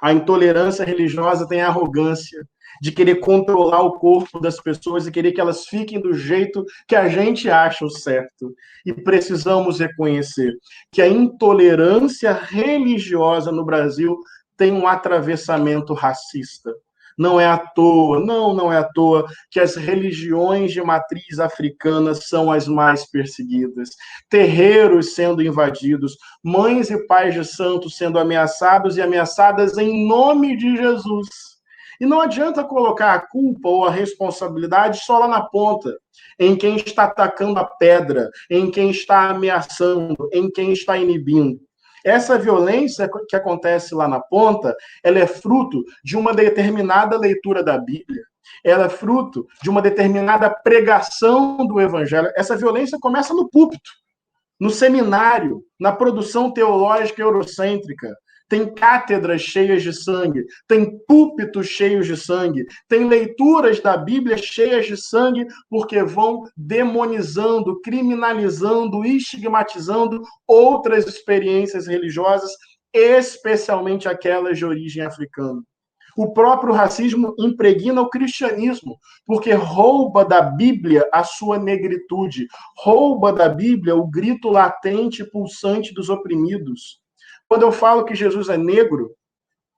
A intolerância religiosa tem a arrogância de querer controlar o corpo das pessoas e querer que elas fiquem do jeito que a gente acha o certo. E precisamos reconhecer que a intolerância religiosa no Brasil tem um atravessamento racista. Não é à toa, não é à toa que as religiões de matriz africana são as mais perseguidas. Terreiros sendo invadidos, mães e pais de santos sendo ameaçados e ameaçadas em nome de Jesus. E não adianta colocar a culpa ou a responsabilidade só lá na ponta, em quem está atacando a pedra, em quem está ameaçando, em quem está inibindo. Essa violência que acontece lá na ponta, ela é fruto de uma determinada leitura da Bíblia, ela é fruto de uma determinada pregação do Evangelho. Essa violência começa no púlpito, no seminário, na produção teológica eurocêntrica. Tem cátedras cheias de sangue, tem púlpitos cheios de sangue, tem leituras da Bíblia cheias de sangue, porque vão demonizando, criminalizando, estigmatizando outras experiências religiosas, especialmente aquelas de origem africana. O próprio racismo impregna o cristianismo, porque rouba da Bíblia a sua negritude, rouba da Bíblia o grito latente e pulsante dos oprimidos. Quando eu falo que Jesus é negro,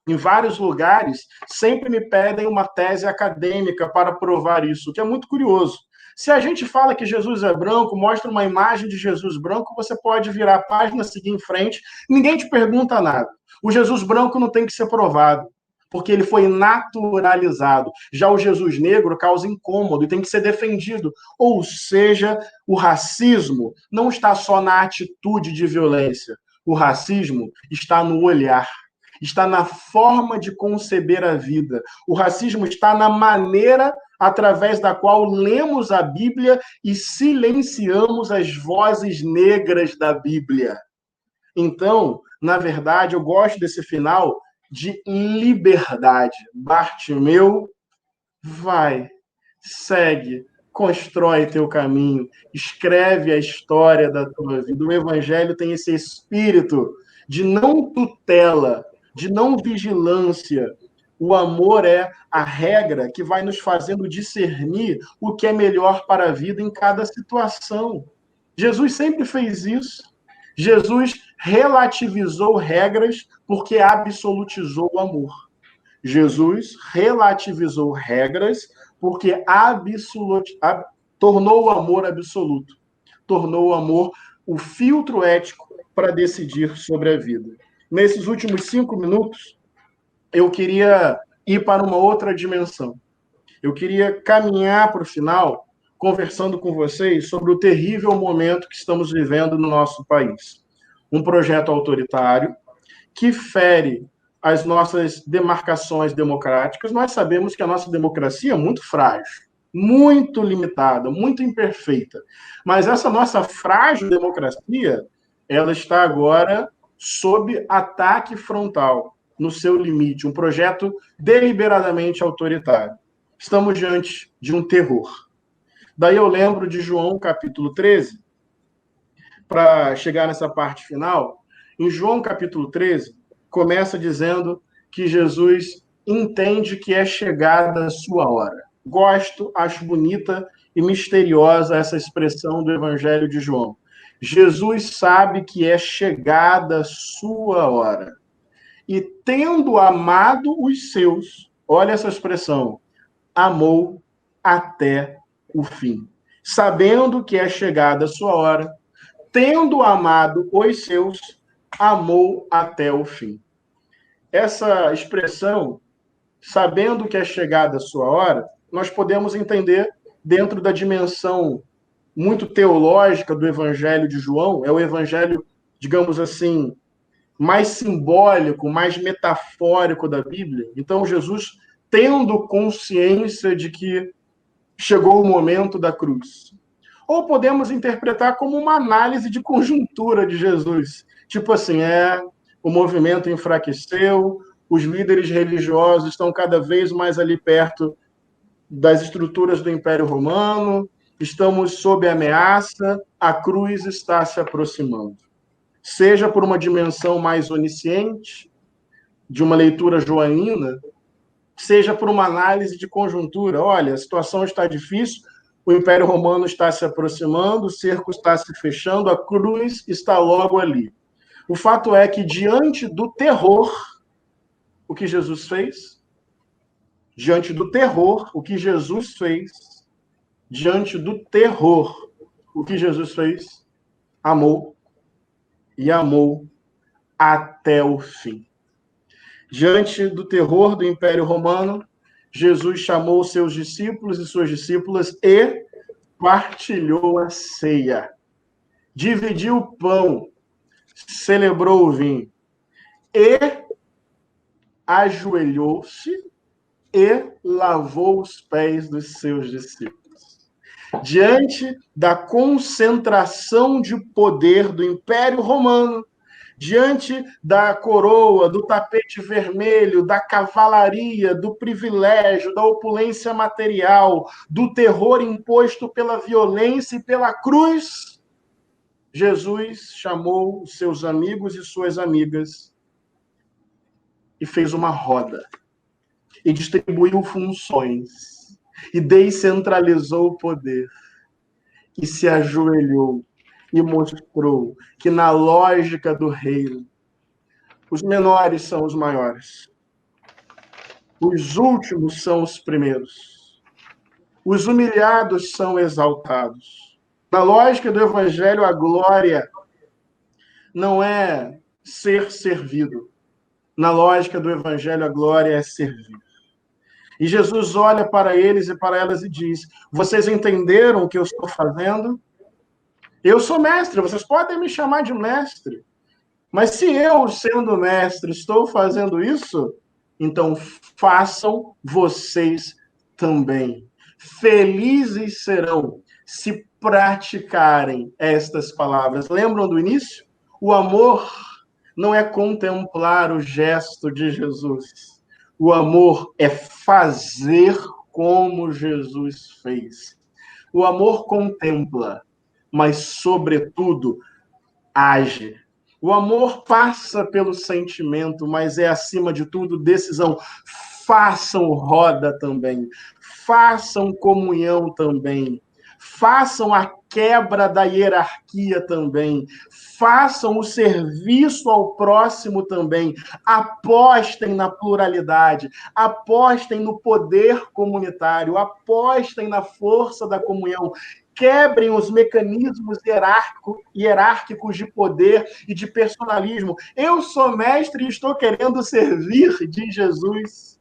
em vários lugares, sempre me pedem uma tese acadêmica para provar isso, o que é muito curioso. Se a gente fala que Jesus é branco, mostra uma imagem de Jesus branco, você pode virar a página, seguir em frente, ninguém te pergunta nada. O Jesus branco não tem que ser provado, porque ele foi naturalizado. Já o Jesus negro causa incômodo e tem que ser defendido. Ou seja, o racismo não está só na atitude de violência. O racismo está no olhar, está na forma de conceber a vida. O racismo está na maneira através da qual lemos a Bíblia e silenciamos as vozes negras da Bíblia. Então, na verdade, eu gosto desse final de liberdade. Bartimeu, vai, segue, constrói teu caminho, escreve a história da tua vida. O Evangelho tem esse espírito de não tutela, de não vigilância. O amor é a regra que vai nos fazendo discernir o que é melhor para a vida em cada situação. Jesus sempre fez isso. Jesus relativizou regras porque absolutizou o amor. Jesus relativizou regras porque tornou o amor absoluto. Tornou o amor o filtro ético para decidir sobre a vida. Nesses últimos 5 minutos, eu queria ir para uma outra dimensão. Eu queria caminhar para o final conversando com vocês sobre o terrível momento que estamos vivendo no nosso país. Um projeto autoritário que fere as nossas demarcações democráticas. Nós sabemos que a nossa democracia é muito frágil, muito limitada, muito imperfeita. Mas essa nossa frágil democracia, ela está agora sob ataque frontal, no seu limite, um projeto deliberadamente autoritário. Estamos diante de um terror. Daí eu lembro de João, capítulo 13, para chegar nessa parte final. Em João, capítulo 13, começa dizendo que Jesus entende que é chegada a sua hora. Gosto, acho bonita e misteriosa essa expressão do Evangelho de João. Jesus sabe que é chegada a sua hora. E tendo amado os seus, olha essa expressão, amou até o fim. Sabendo que é chegada a sua hora, tendo amado os seus, amou até o fim. Essa expressão, sabendo que é chegada a sua hora, nós podemos entender dentro da dimensão muito teológica do Evangelho de João, é o Evangelho, digamos assim, mais simbólico, mais metafórico da Bíblia. Então, Jesus, tendo consciência de que chegou o momento da cruz. Ou podemos interpretar como uma análise de conjuntura de Jesus. Tipo assim, o movimento enfraqueceu, os líderes religiosos estão cada vez mais ali perto das estruturas do Império Romano, estamos sob ameaça, a cruz está se aproximando. Seja por uma dimensão mais onisciente, de uma leitura joanina, seja por uma análise de conjuntura. Olha, a situação está difícil, o Império Romano está se aproximando, o cerco está se fechando, a cruz está logo ali. O fato é que, diante do terror, o que Jesus fez? Diante do terror, o que Jesus fez? Diante do terror, o que Jesus fez? Amou. E amou até o fim. Diante do terror do Império Romano, Jesus chamou seus discípulos e suas discípulas e partilhou a ceia. Dividiu o pão, celebrou o vinho e ajoelhou-se e lavou os pés dos seus discípulos. Diante da concentração de poder do Império Romano, diante da coroa, do tapete vermelho, da cavalaria, do privilégio, da opulência material, do terror imposto pela violência e pela cruz, Jesus chamou seus amigos e suas amigas e fez uma roda, e distribuiu funções, e descentralizou o poder, e se ajoelhou, e mostrou que na lógica do reino, os menores são os maiores, os últimos são os primeiros, os humilhados são exaltados. Na lógica do evangelho, a glória não é ser servido. Na lógica do evangelho, a glória é servir. E Jesus olha para eles e para elas e diz: vocês entenderam o que eu estou fazendo? Eu sou mestre, vocês podem me chamar de mestre. Mas se eu, sendo mestre, estou fazendo isso, então façam vocês também. Felizes serão se praticarem estas palavras. Lembram do início? O amor não é contemplar o gesto de Jesus. O amor é fazer como Jesus fez. O amor contempla, mas, sobretudo, age. O amor passa pelo sentimento, mas é, acima de tudo, decisão. Façam roda também. Façam comunhão também. Façam a quebra da hierarquia também. Façam o serviço ao próximo também. Apostem na pluralidade. Apostem no poder comunitário. Apostem na força da comunhão. Quebrem os mecanismos hierárquicos de poder e de personalismo. Eu sou mestre e estou querendo servir, diz Jesus.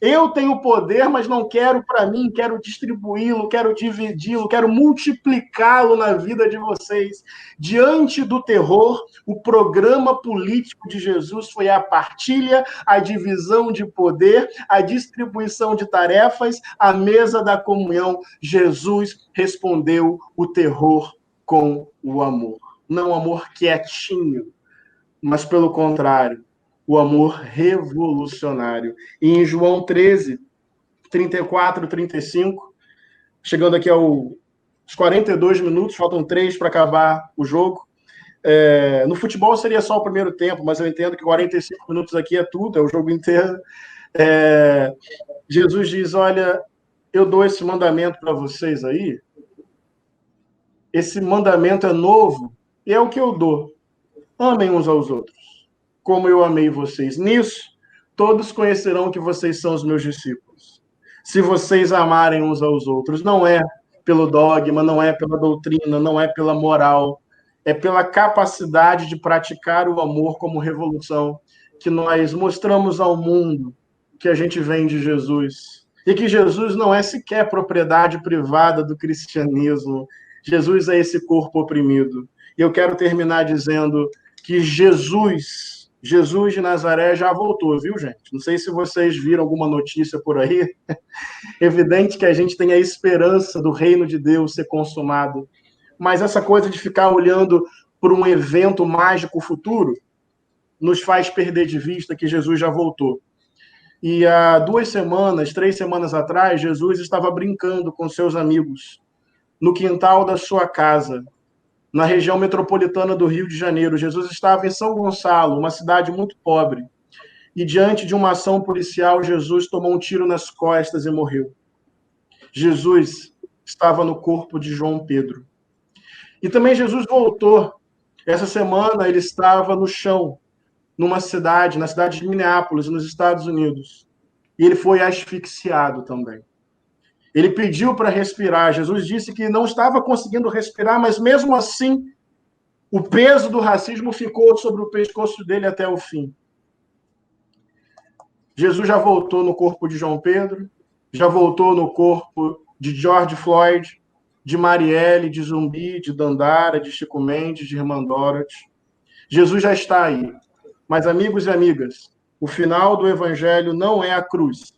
Eu tenho poder, mas não quero para mim, quero distribuí-lo, quero dividi-lo, quero multiplicá-lo na vida de vocês. Diante do terror, o programa político de Jesus foi a partilha, a divisão de poder, a distribuição de tarefas, a mesa da comunhão. Jesus respondeu o terror com o amor. Não amor quietinho, mas pelo contrário, o amor revolucionário. E em João 13, 34, 35, chegando aqui aos 42 minutos, faltam 3 para acabar o jogo. No futebol seria só o primeiro tempo, mas eu entendo que 45 minutos aqui é tudo, é o jogo inteiro. Jesus diz, olha, eu dou esse mandamento para vocês aí, esse mandamento é novo, e é o que eu dou. Amem uns aos outros, como eu amei vocês. Nisso, todos conhecerão que vocês são os meus discípulos. Se vocês amarem uns aos outros, não é pelo dogma, não é pela doutrina, não é pela moral, é pela capacidade de praticar o amor como revolução que nós mostramos ao mundo que a gente vem de Jesus. E que Jesus não é sequer propriedade privada do cristianismo. Jesus é esse corpo oprimido. E eu quero terminar dizendo que Jesus de Nazaré já voltou, viu, gente? Não sei se vocês viram alguma notícia por aí. Evidente que a gente tem a esperança do reino de Deus ser consumado. Mas essa coisa de ficar olhando para um evento mágico futuro nos faz perder de vista que Jesus já voltou. E há 3 semanas atrás, Jesus estava brincando com seus amigos no quintal da sua casa, na região metropolitana do Rio de Janeiro. Jesus estava em São Gonçalo, uma cidade muito pobre. E diante de uma ação policial, Jesus tomou um tiro nas costas e morreu. Jesus estava no corpo de João Pedro. E também Jesus voltou. Essa semana ele estava no chão, na cidade de Minneapolis, nos Estados Unidos. E ele foi asfixiado também. Ele pediu para respirar. Jesus disse que não estava conseguindo respirar, mas mesmo assim, o peso do racismo ficou sobre o pescoço dele até o fim. Jesus já voltou no corpo de João Pedro, já voltou no corpo de George Floyd, de Marielle, de Zumbi, de Dandara, de Chico Mendes, de Irmã Dorothy. Jesus já está aí. Mas, amigos e amigas, o final do Evangelho não é a cruz.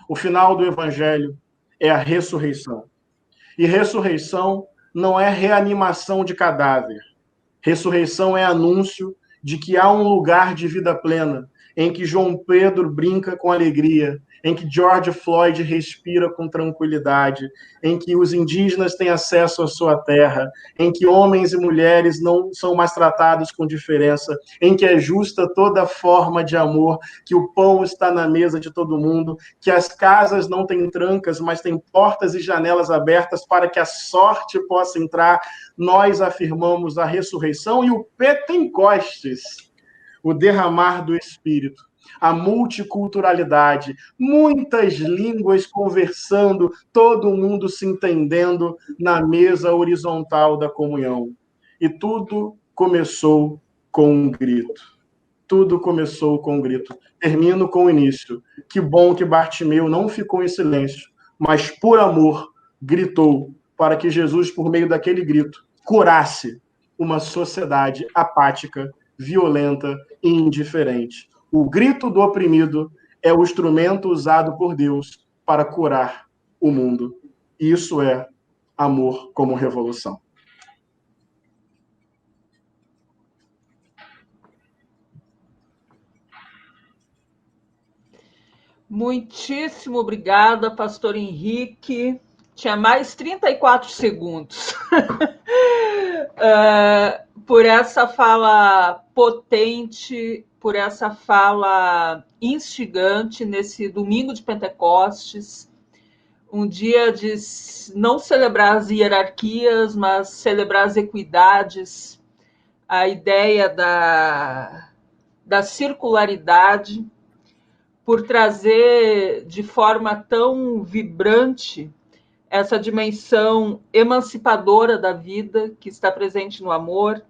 O final do Evangelho é a ressurreição. E ressurreição não é reanimação de cadáver. Ressurreição é anúncio de que há um lugar de vida plena, em que João Pedro brinca com alegria, em que George Floyd respira com tranquilidade, em que os indígenas têm acesso à sua terra, em que homens e mulheres não são mais tratados com diferença, em que é justa toda forma de amor, que o pão está na mesa de todo mundo, que as casas não têm trancas, mas têm portas e janelas abertas para que a sorte possa entrar. Nós afirmamos a ressurreição e o Pentecostes, o derramar do Espírito, a multiculturalidade, muitas línguas conversando, todo mundo se entendendo na mesa horizontal da comunhão. E tudo começou com um grito. Tudo começou com um grito. Termino com o início. Que bom que Bartimeu não ficou em silêncio, mas por amor gritou para que Jesus, por meio daquele grito, curasse uma sociedade apática, violenta e indiferente. O grito do oprimido é o instrumento usado por Deus para curar o mundo. Isso é amor como revolução. Muitíssimo obrigada, pastor Henrique. Tinha mais 34 segundos. Por essa fala potente, por essa fala instigante nesse domingo de Pentecostes, um dia de não celebrar as hierarquias, mas celebrar as equidades, a ideia da circularidade, por trazer de forma tão vibrante essa dimensão emancipadora da vida que está presente no amor,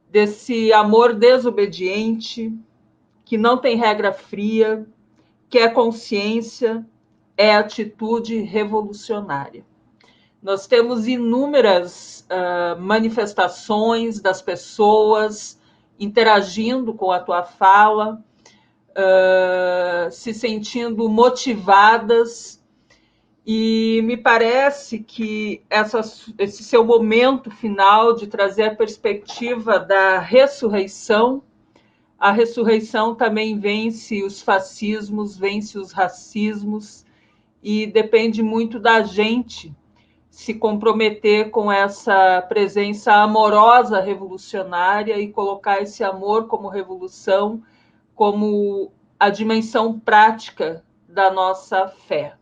desse amor desobediente, que não tem regra fria, que é consciência, é atitude revolucionária. Nós temos inúmeras manifestações das pessoas interagindo com a tua fala, se sentindo motivadas, e me parece que esse seu momento final de trazer a perspectiva da ressurreição, a ressurreição também vence os fascismos, vence os racismos, e depende muito da gente se comprometer com essa presença amorosa revolucionária e colocar esse amor como revolução, como a dimensão prática da nossa fé.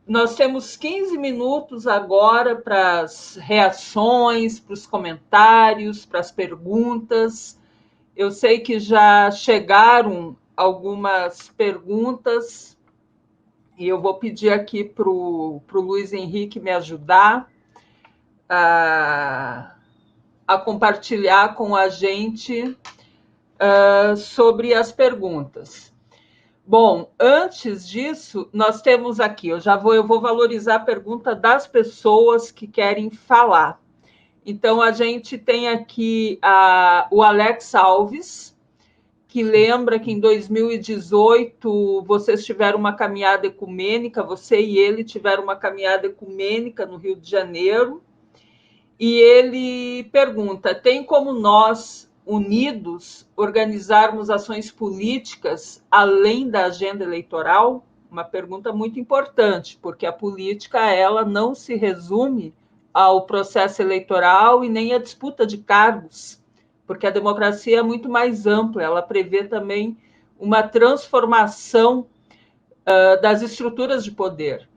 Nós temos 15 minutos agora para as reações, para os comentários, para as perguntas. Eu sei que já chegaram algumas perguntas e eu vou pedir aqui para o Luiz Henrique me ajudar a compartilhar com a gente sobre as perguntas. Bom, antes disso, nós temos aqui, eu vou valorizar a pergunta das pessoas que querem falar. Então, a gente tem aqui o Alex Alves, que lembra que em 2018 vocês tiveram uma caminhada ecumênica, você e ele tiveram uma caminhada ecumênica no Rio de Janeiro, e ele pergunta, tem como nós, unidos, organizarmos ações políticas além da agenda eleitoral? Uma pergunta muito importante, porque a política ela não se resume ao processo eleitoral e nem à disputa de cargos, porque a democracia é muito mais ampla, ela prevê também uma transformação das estruturas de poder.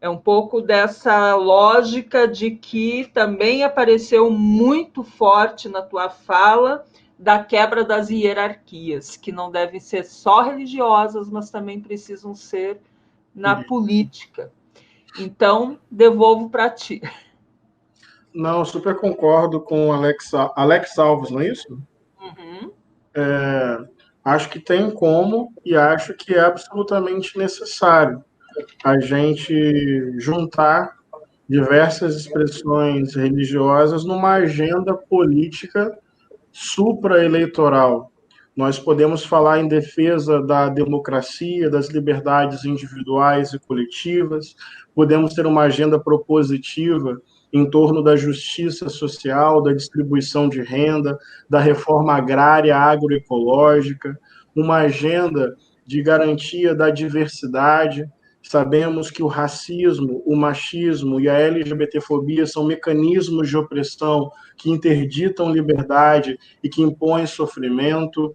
É um pouco dessa lógica de que também apareceu muito forte na tua fala da quebra das hierarquias, que não devem ser só religiosas, mas também precisam ser na política. Então, devolvo para ti. Não, super concordo com o Alex Alves, não é isso? Uhum. Acho que tem como e acho que é absolutamente necessário a gente juntar diversas expressões religiosas numa agenda política supraeleitoral. Nós podemos falar em defesa da democracia, das liberdades individuais e coletivas, podemos ter uma agenda propositiva em torno da justiça social, da distribuição de renda, da reforma agrária agroecológica, uma agenda de garantia da diversidade. Sabemos que o racismo, o machismo e a LGBTfobia são mecanismos de opressão que interditam liberdade e que impõem sofrimento.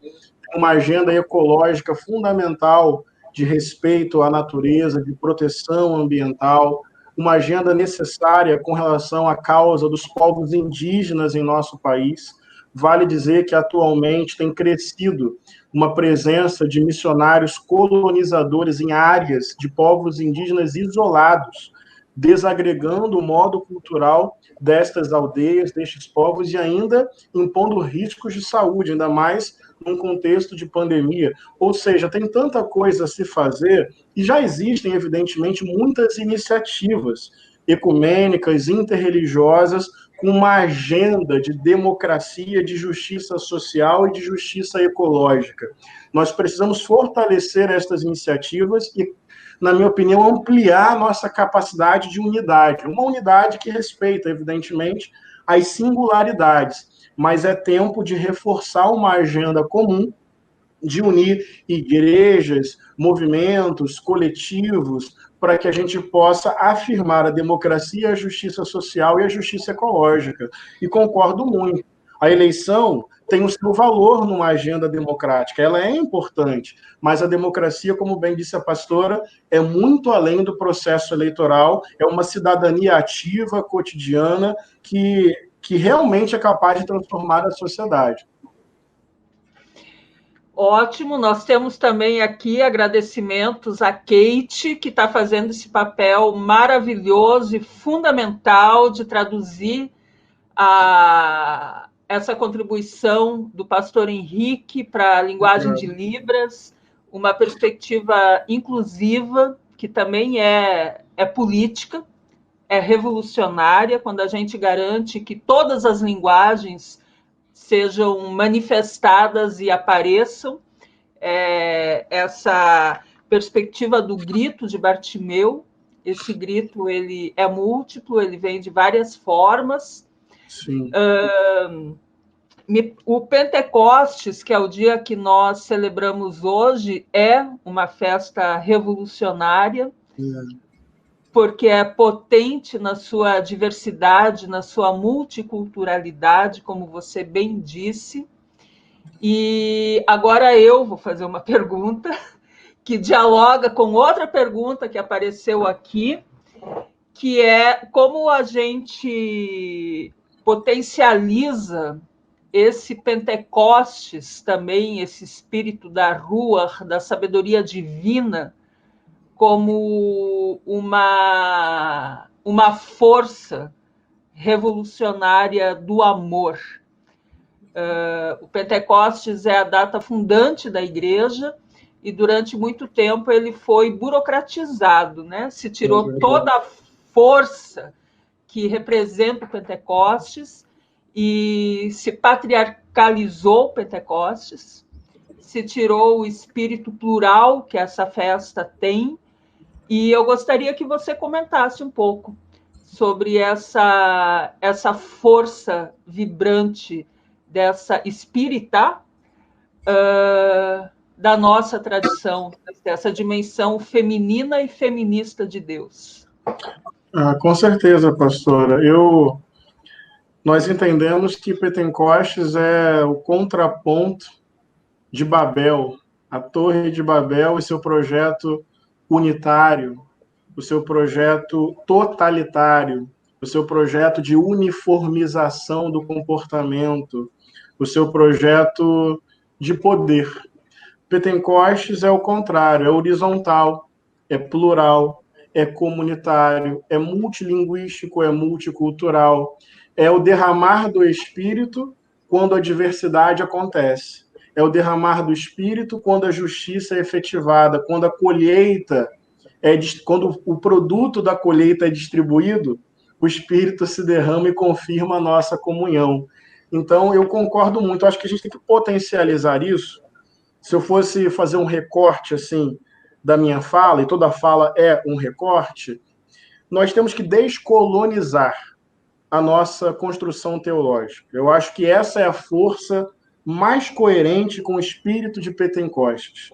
Uma agenda ecológica fundamental de respeito à natureza, de proteção ambiental, uma agenda necessária com relação à causa dos povos indígenas em nosso país. Vale dizer que atualmente tem crescido uma presença de missionários colonizadores em áreas de povos indígenas isolados, desagregando o modo cultural destas aldeias, destes povos, e ainda impondo riscos de saúde, ainda mais num contexto de pandemia. Ou seja, tem tanta coisa a se fazer, e já existem, evidentemente, muitas iniciativas ecumênicas, interreligiosas, com uma agenda de democracia, de justiça social e de justiça ecológica. Nós precisamos fortalecer estas iniciativas e, na minha opinião, ampliar a nossa capacidade de unidade. Uma unidade que respeita, evidentemente, as singularidades, mas é tempo de reforçar uma agenda comum, de unir igrejas, movimentos, coletivos, para que a gente possa afirmar a democracia, a justiça social e a justiça ecológica. E concordo muito. A eleição tem o seu valor numa agenda democrática, ela é importante, mas a democracia, como bem disse a pastora, é muito além do processo eleitoral, é uma cidadania ativa, cotidiana, que realmente é capaz de transformar a sociedade. Ótimo, nós temos também aqui agradecimentos a Kate, que está fazendo esse papel maravilhoso e fundamental de traduzir essa contribuição do pastor Henrique para a linguagem de Libras, uma perspectiva inclusiva, que também é política, é revolucionária, quando a gente garante que todas as linguagens sejam manifestadas e apareçam. Essa perspectiva do grito de Bartimeu, esse grito ele é múltiplo, ele vem de várias formas. Sim. O Pentecostes, que é o dia que nós celebramos hoje, é uma festa revolucionária, porque é potente na sua diversidade, na sua multiculturalidade, como você bem disse. E agora eu vou fazer uma pergunta que dialoga com outra pergunta que apareceu aqui, que é como a gente potencializa esse Pentecostes também, esse espírito da Ruach, da sabedoria divina, como uma força revolucionária do amor. O Pentecostes é a data fundante da igreja e durante muito tempo ele foi burocratizado, né? Se tirou toda a força que representa o Pentecostes e se patriarcalizou o Pentecostes, se tirou o espírito plural que essa festa tem. E eu gostaria que você comentasse um pouco sobre essa força vibrante dessa espírita da nossa tradição, dessa dimensão feminina e feminista de Deus. Com certeza, pastora. Nós entendemos que Pentecostes é o contraponto de Babel, a Torre de Babel e seu projeto unitário, o seu projeto totalitário, o seu projeto de uniformização do comportamento, o seu projeto de poder. Pentecostes é o contrário, é horizontal, é plural, é comunitário, é multilinguístico, é multicultural, é o derramar do Espírito quando a diversidade acontece. é o derramar do Espírito quando a justiça é efetivada, quando a colheita quando o produto da colheita é distribuído, o Espírito se derrama e confirma a nossa comunhão. Então, eu concordo muito. Eu acho que a gente tem que potencializar isso. Se eu fosse fazer um recorte assim da minha fala, e toda fala é um recorte, nós temos que descolonizar a nossa construção teológica. Eu acho que essa é a força mais coerente com o espírito de Pentecostes.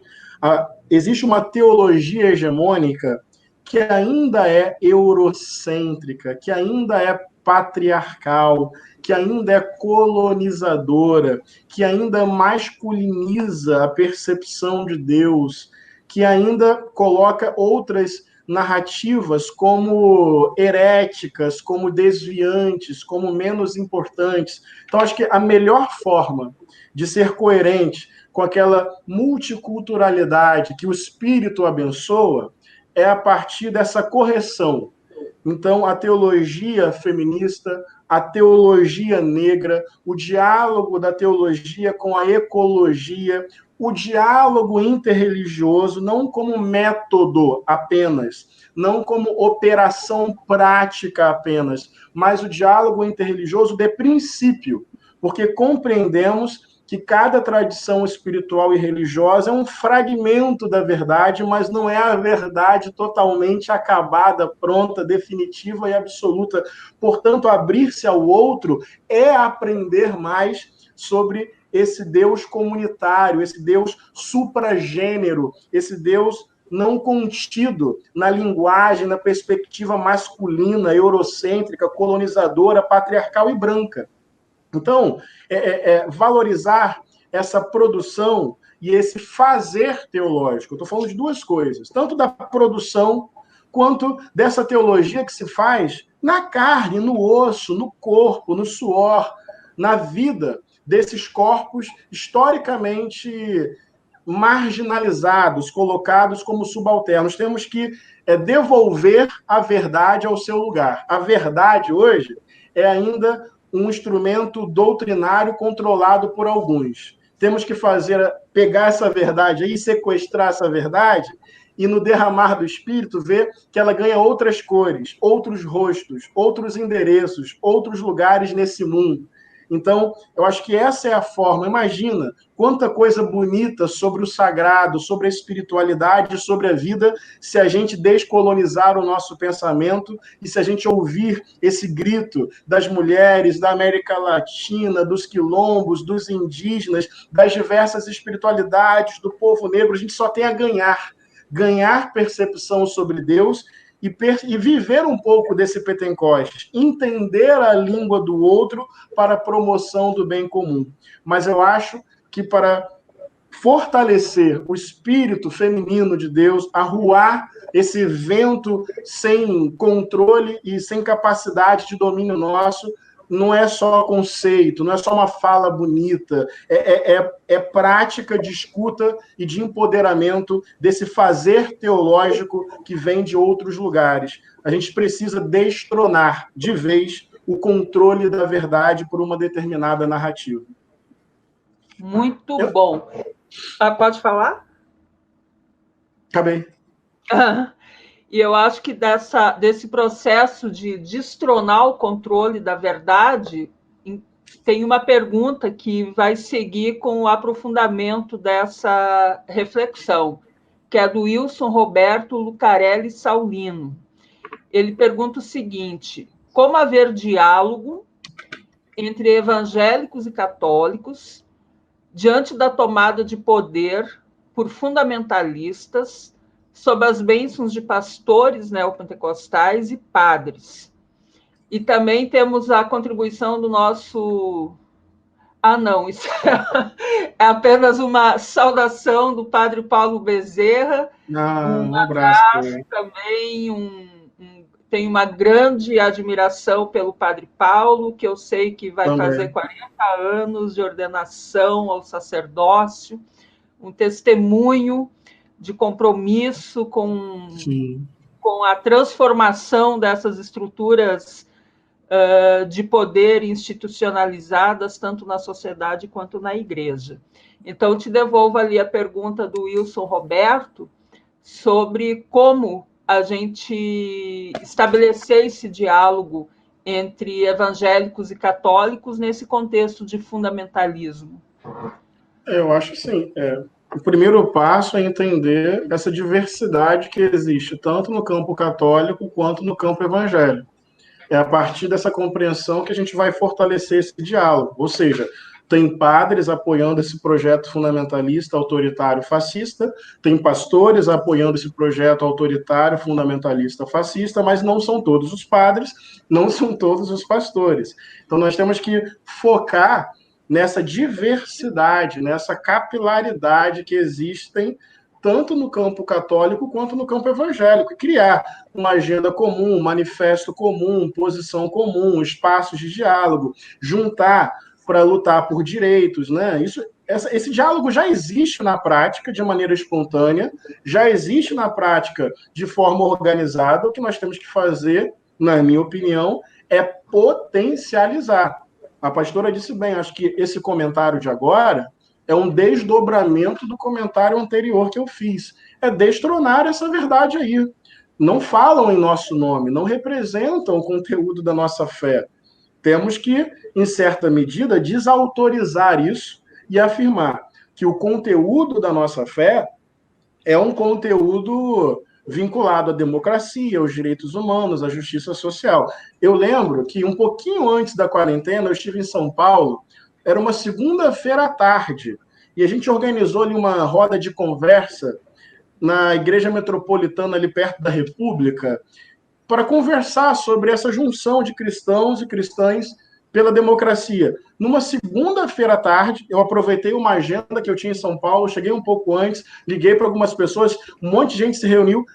Existe uma teologia hegemônica que ainda é eurocêntrica, que ainda é patriarcal, que ainda é colonizadora, que ainda masculiniza a percepção de Deus, que ainda coloca outras narrativas como heréticas, como desviantes, como menos importantes. Então, acho que a melhor forma de ser coerente com aquela multiculturalidade que o Espírito abençoa é a partir dessa correção. Então, a teologia feminista, a teologia negra, o diálogo da teologia com a ecologia, o diálogo interreligioso, não como método apenas, não como operação prática apenas, mas o diálogo interreligioso de princípio, porque compreendemos que cada tradição espiritual e religiosa é um fragmento da verdade, mas não é a verdade totalmente acabada, pronta, definitiva e absoluta. Portanto, abrir-se ao outro é aprender mais sobre esse Deus comunitário, esse Deus supragênero, esse Deus não contido na linguagem, na perspectiva masculina, eurocêntrica, colonizadora, patriarcal e branca. Então, valorizar essa produção e esse fazer teológico. Eu estou falando de duas coisas, tanto da produção quanto dessa teologia que se faz na carne, no osso, no corpo, no suor, na vida desses corpos historicamente marginalizados, colocados como subalternos. Temos que devolver a verdade ao seu lugar. A verdade hoje é ainda um instrumento doutrinário controlado por alguns. Temos que pegar essa verdade aí, sequestrar essa verdade e no derramar do Espírito ver que ela ganha outras cores, outros rostos, outros endereços, outros lugares nesse mundo. Então, eu acho que essa é a forma. Imagina quanta coisa bonita sobre o sagrado, sobre a espiritualidade, sobre a vida, se a gente descolonizar o nosso pensamento e se a gente ouvir esse grito das mulheres da América Latina, dos quilombos, dos indígenas, das diversas espiritualidades, do povo negro. A gente só tem a ganhar percepção sobre Deus e viver um pouco desse Pentecostes, entender a língua do outro para a promoção do bem comum. Mas eu acho que para fortalecer o espírito feminino de Deus, arruar esse vento sem controle e sem capacidade de domínio nosso, não é só conceito, não é só uma fala bonita, é prática de escuta e de empoderamento desse fazer teológico que vem de outros lugares. A gente precisa destronar de vez o controle da verdade por uma determinada narrativa. Muito bom. Pode falar? Acabei. E eu acho que desse processo de destronar o controle da verdade, tem uma pergunta que vai seguir com o aprofundamento dessa reflexão, que é do Wilson Roberto Lucarelli Saulino. Ele pergunta o seguinte: como haver diálogo entre evangélicos e católicos diante da tomada de poder por fundamentalistas sob as bênçãos de pastores neopentecostais e padres? E também temos a contribuição do nosso... não, isso é apenas uma saudação do padre Paulo Bezerra. Um abraço também, tenho uma grande admiração pelo padre Paulo, que eu sei que vai fazer 40 anos de ordenação ao sacerdócio, um testemunho de compromisso com a transformação dessas estruturas de poder institucionalizadas, tanto na sociedade quanto na igreja. Então, te devolvo ali a pergunta do Wilson Roberto sobre como a gente estabelecer esse diálogo entre evangélicos e católicos nesse contexto de fundamentalismo. Eu acho sim. O primeiro passo é entender essa diversidade que existe tanto no campo católico quanto no campo evangélico. É a partir dessa compreensão que a gente vai fortalecer esse diálogo. Ou seja, tem padres apoiando esse projeto fundamentalista, autoritário, fascista, tem pastores apoiando esse projeto autoritário, fundamentalista, fascista, mas não são todos os padres, não são todos os pastores. Então nós temos que focar nessa diversidade, nessa capilaridade que existem tanto no campo católico quanto no campo evangélico, e criar uma agenda comum, um manifesto comum, posição comum, espaços de diálogo, juntar para lutar por direitos, né? Esse diálogo já existe na prática de maneira espontânea, já existe na prática de forma organizada. O que nós temos que fazer, na minha opinião, é potencializar. A pastora disse bem, acho que esse comentário de agora é um desdobramento do comentário anterior que eu fiz. É destronar essa verdade aí. Não falam em nosso nome, não representam o conteúdo da nossa fé. Temos que, em certa medida, desautorizar isso e afirmar que o conteúdo da nossa fé é um conteúdo vinculado à democracia, aos direitos humanos, à justiça social. Eu lembro que um pouquinho antes da quarentena, eu estive em São Paulo, era uma segunda-feira à tarde, e a gente organizou ali uma roda de conversa na Igreja Metropolitana, ali perto da República, para conversar sobre essa junção de cristãos e cristãs pela democracia. Numa segunda-feira à tarde, eu aproveitei uma agenda que eu tinha em São Paulo, cheguei um pouco antes, liguei para algumas pessoas, um monte de gente se reuniu.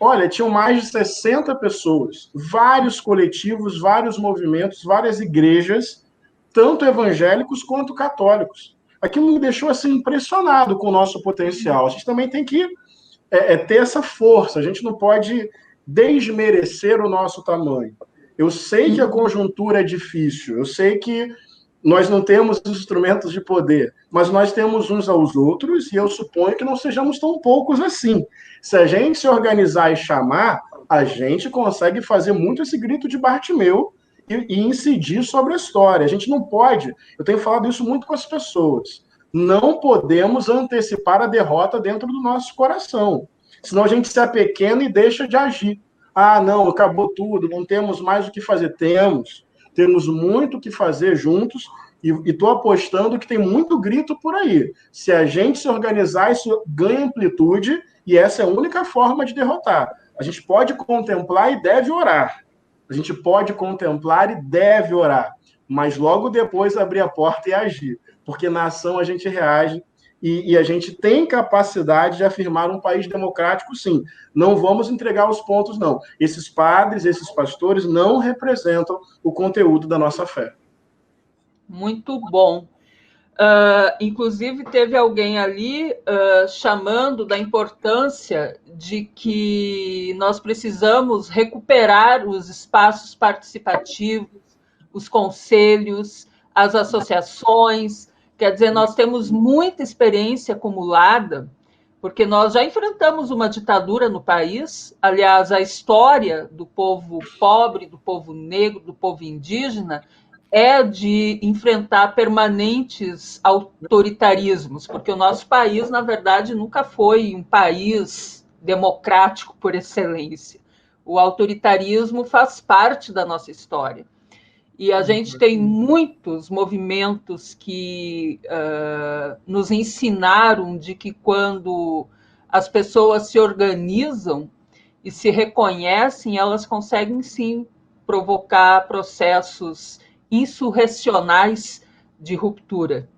Olha, tinham mais de 60 pessoas, vários coletivos, vários movimentos, várias igrejas, tanto evangélicos quanto católicos. Aquilo me deixou assim impressionado com o nosso potencial. A gente também tem que ter essa força, a gente não pode desmerecer o nosso tamanho. Eu sei que a conjuntura é difícil, eu sei que nós não temos instrumentos de poder, mas nós temos uns aos outros, e eu suponho que não sejamos tão poucos assim. Se a gente se organizar e chamar, a gente consegue fazer muito esse grito de Bartimeu e incidir sobre a história. A gente não pode, eu tenho falado isso muito com as pessoas, não podemos antecipar a derrota dentro do nosso coração. Senão a gente se apequena e deixa de agir. Ah, não, acabou tudo, não temos mais o que fazer. Temos muito o que fazer juntos, e estou apostando que tem muito grito por aí. Se a gente se organizar, isso ganha amplitude, e essa é a única forma de derrotar. A gente pode contemplar e deve orar. A gente pode contemplar e deve orar, mas logo depois abrir a porta e agir, porque na ação a gente reage. E a gente tem capacidade de afirmar um país democrático, sim. Não vamos entregar os pontos, não. Esses padres, esses pastores não representam o conteúdo da nossa fé. Muito bom. Inclusive, teve alguém ali chamando da importância de que nós precisamos recuperar os espaços participativos, os conselhos, as associações. Quer dizer, nós temos muita experiência acumulada, porque nós já enfrentamos uma ditadura no país. Aliás, a história do povo pobre, do povo negro, do povo indígena é de enfrentar permanentes autoritarismos, porque o nosso país, na verdade, nunca foi um país democrático por excelência. O autoritarismo faz parte da nossa história. E a gente tem muitos movimentos que nos ensinaram de que quando as pessoas se organizam e se reconhecem, elas conseguem, sim, provocar processos insurrecionais de ruptura.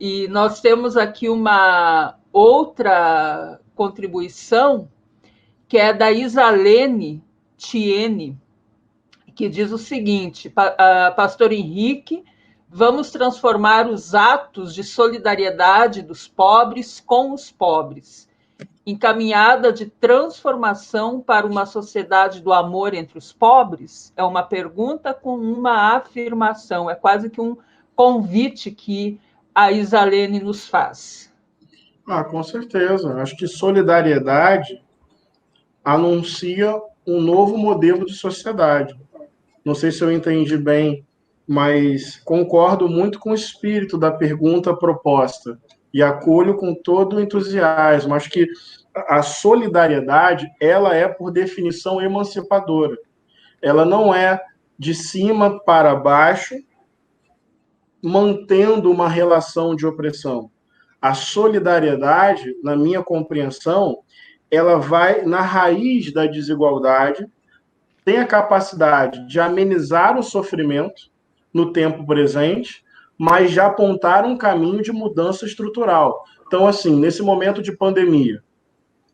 E nós temos aqui uma outra contribuição, que é da Isalene Tiene, que diz o seguinte: Pastor Henrique, vamos transformar os atos de solidariedade dos pobres com os pobres. encaminhada de transformação para uma sociedade do amor entre os pobres? É uma pergunta com uma afirmação, é quase que um convite que a Isalene nos faz. Com certeza. Acho que solidariedade anuncia um novo modelo de sociedade. Não sei se eu entendi bem, mas concordo muito com o espírito da pergunta proposta e acolho com todo o entusiasmo. Acho que a solidariedade, ela é, por definição, emancipadora. Ela não é de cima para baixo, mantendo uma relação de opressão. A solidariedade, na minha compreensão, ela vai na raiz da desigualdade, tem a capacidade de amenizar o sofrimento no tempo presente, mas já apontar um caminho de mudança estrutural. Então, assim, nesse momento de pandemia,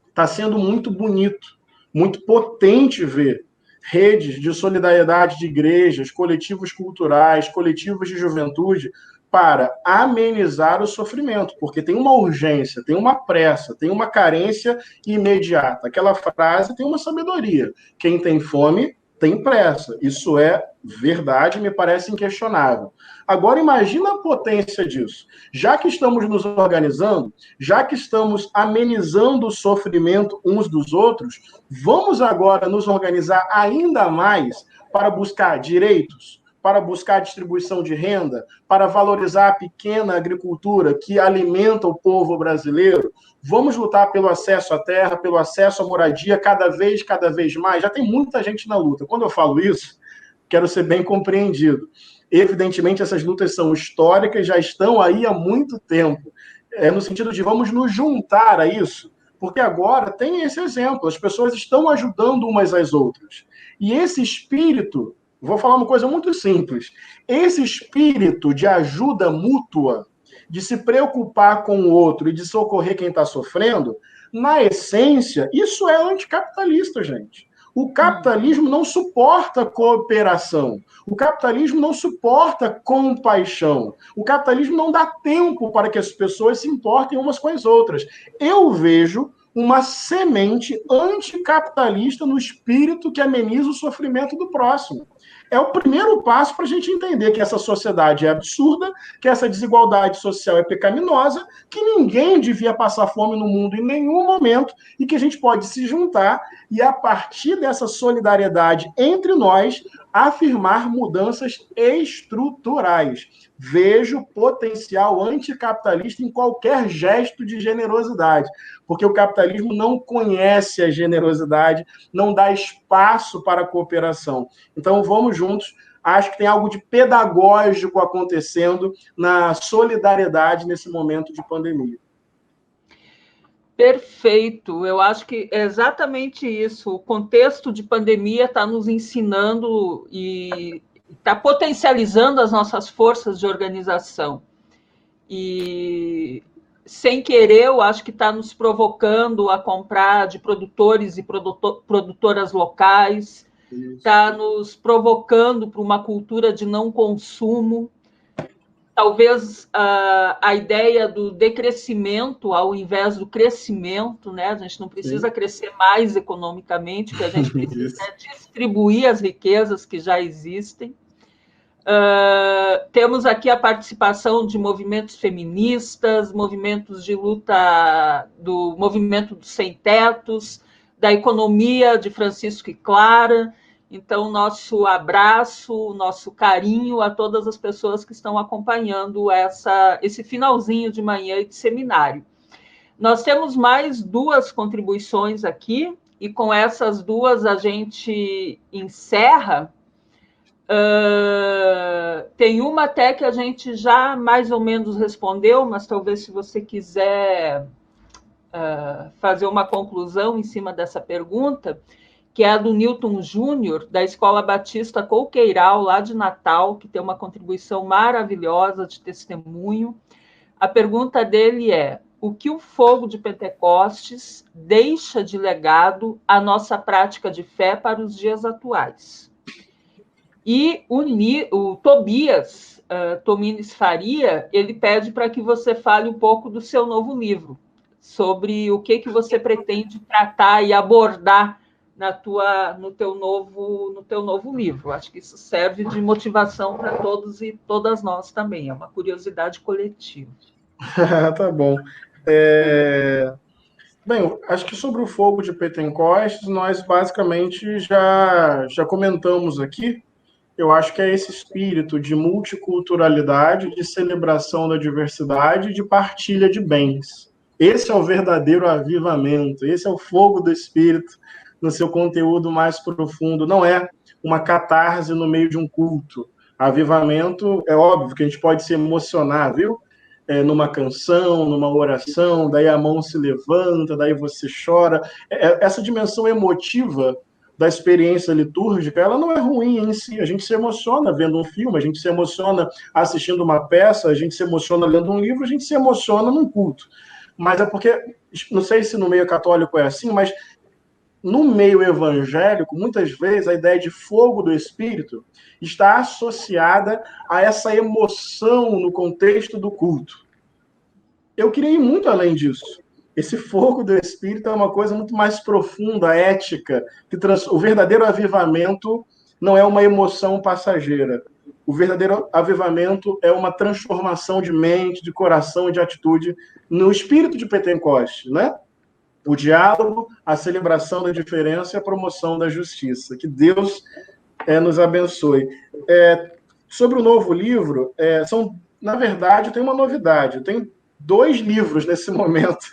está sendo muito bonito, muito potente ver redes de solidariedade de igrejas, coletivos culturais, coletivos de juventude, para amenizar o sofrimento, porque tem uma urgência, tem uma pressa, tem uma carência imediata. Aquela frase tem uma sabedoria. Quem tem fome tem pressa. Isso é verdade, me parece inquestionável. Agora, imagina a potência disso. Já que estamos nos organizando, já que estamos amenizando o sofrimento uns dos outros, vamos agora nos organizar ainda mais para buscar direitos, para buscar distribuição de renda, para valorizar a pequena agricultura que alimenta o povo brasileiro. Vamos lutar pelo acesso à terra, pelo acesso à moradia, cada vez mais. Já tem muita gente na luta. Quando eu falo isso, quero ser bem compreendido. Evidentemente, essas lutas são históricas, já estão aí há muito tempo. No sentido de vamos nos juntar a isso, porque agora tem esse exemplo, as pessoas estão ajudando umas às outras. E esse espírito, vou falar uma coisa muito simples, esse espírito de ajuda mútua, de se preocupar com o outro e de socorrer quem está sofrendo, na essência, isso é anticapitalista, gente. O capitalismo não suporta cooperação. O capitalismo não suporta compaixão. O capitalismo não dá tempo para que as pessoas se importem umas com as outras. Eu vejo uma semente anticapitalista no espírito que ameniza o sofrimento do próximo. É o primeiro passo para a gente entender que essa sociedade é absurda, que essa desigualdade social é pecaminosa, que ninguém devia passar fome no mundo em nenhum momento e que a gente pode se juntar e, a partir dessa solidariedade entre nós, afirmar mudanças estruturais. Vejo potencial anticapitalista em qualquer gesto de generosidade, porque o capitalismo não conhece a generosidade, não dá espaço para a cooperação. Então, vamos juntos. Acho que tem algo de pedagógico acontecendo na solidariedade nesse momento de pandemia. Perfeito, eu acho que é exatamente isso. O contexto de pandemia está nos ensinando e está potencializando as nossas forças de organização. E, sem querer, eu acho que está nos provocando a comprar de produtores e produtoras locais, está nos provocando para uma cultura de não consumo. Talvez a ideia do decrescimento ao invés do crescimento, né? A gente não precisa crescer mais economicamente, o que a gente precisa é distribuir as riquezas que já existem. Temos aqui a participação de movimentos feministas, movimentos de luta do movimento dos sem-tetos, da economia de Francisco e Clara. Então, nosso abraço, nosso carinho a todas as pessoas que estão acompanhando esse finalzinho de manhã de seminário. Nós temos mais 2 contribuições aqui, e com essas 2 a gente encerra. Tem uma até que a gente já mais ou menos respondeu, mas talvez se você quiser fazer uma conclusão em cima dessa pergunta, que é a do Newton Júnior, da Escola Batista Coqueiral, lá de Natal, que tem uma contribuição maravilhosa de testemunho. A pergunta dele é: o que o fogo de Pentecostes deixa de legado à nossa prática de fé para os dias atuais? E o Tobias Tomines Faria, ele pede para que você fale um pouco do seu novo livro, sobre o que você pretende tratar e abordar no teu novo livro. Acho que isso serve de motivação para todos e todas nós também. É uma curiosidade coletiva. Tá bom. Bem, acho que sobre o fogo de Pentecostes, nós basicamente já comentamos aqui. Eu acho que é esse espírito de multiculturalidade, de celebração da diversidade, de partilha de bens. Esse é o verdadeiro avivamento, esse é o fogo do espírito no seu conteúdo mais profundo. Não é uma catarse no meio de um culto. Avivamento, é óbvio que a gente pode se emocionar, viu? Numa canção, numa oração, daí a mão se levanta, daí você chora. Essa dimensão emotiva da experiência litúrgica, ela não é ruim em si. A gente se emociona vendo um filme, a gente se emociona assistindo uma peça, a gente se emociona lendo um livro, a gente se emociona num culto. Mas é porque, não sei se no meio católico é assim, mas no meio evangélico, muitas vezes a ideia de fogo do espírito está associada a essa emoção no contexto do culto. Eu queria ir muito além disso. Esse fogo do espírito é uma coisa muito mais profunda, ética, o verdadeiro avivamento não é uma emoção passageira. O verdadeiro avivamento é uma transformação de mente, de coração e de atitude no espírito de Pentecostes, né? O diálogo, a celebração da diferença e a promoção da justiça. Que Deus nos abençoe. Sobre o novo livro, na verdade, tem uma novidade. Eu tenho 2 livros nesse momento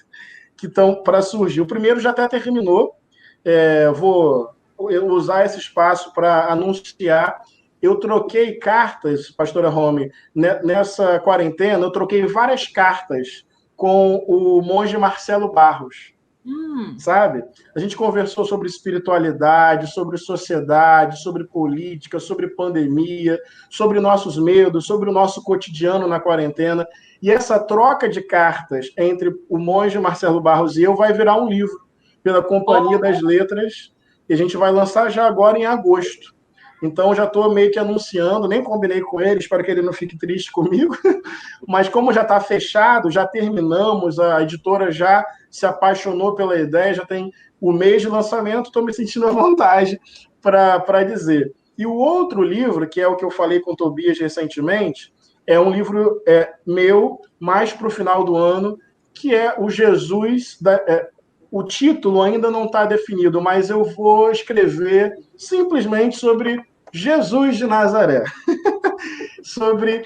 que estão para surgir. O primeiro já até terminou. Vou usar esse espaço para anunciar. Eu troquei cartas, pastora Romy, nessa quarentena, eu troquei várias cartas com o monge Marcelo Barros. Sabe? A gente conversou sobre espiritualidade, sobre sociedade, sobre política, sobre pandemia, sobre nossos medos, sobre o nosso cotidiano na quarentena. E essa troca de cartas entre o monge Marcelo Barros e eu vai virar um livro pela Companhia das Letras, e a gente vai lançar já agora em agosto. Então, já estou meio que anunciando, nem combinei com ele, espero que ele não fique triste comigo, mas como já está fechado, já terminamos, a editora já se apaixonou pela ideia, já tem o mês de lançamento, estou me sentindo à vontade para dizer. E o outro livro, que é o que eu falei com o Tobias recentemente, é um livro meu, mais para o final do ano, que é o Jesus... O título ainda não está definido, mas eu vou escrever simplesmente sobre Jesus de Nazaré. Sobre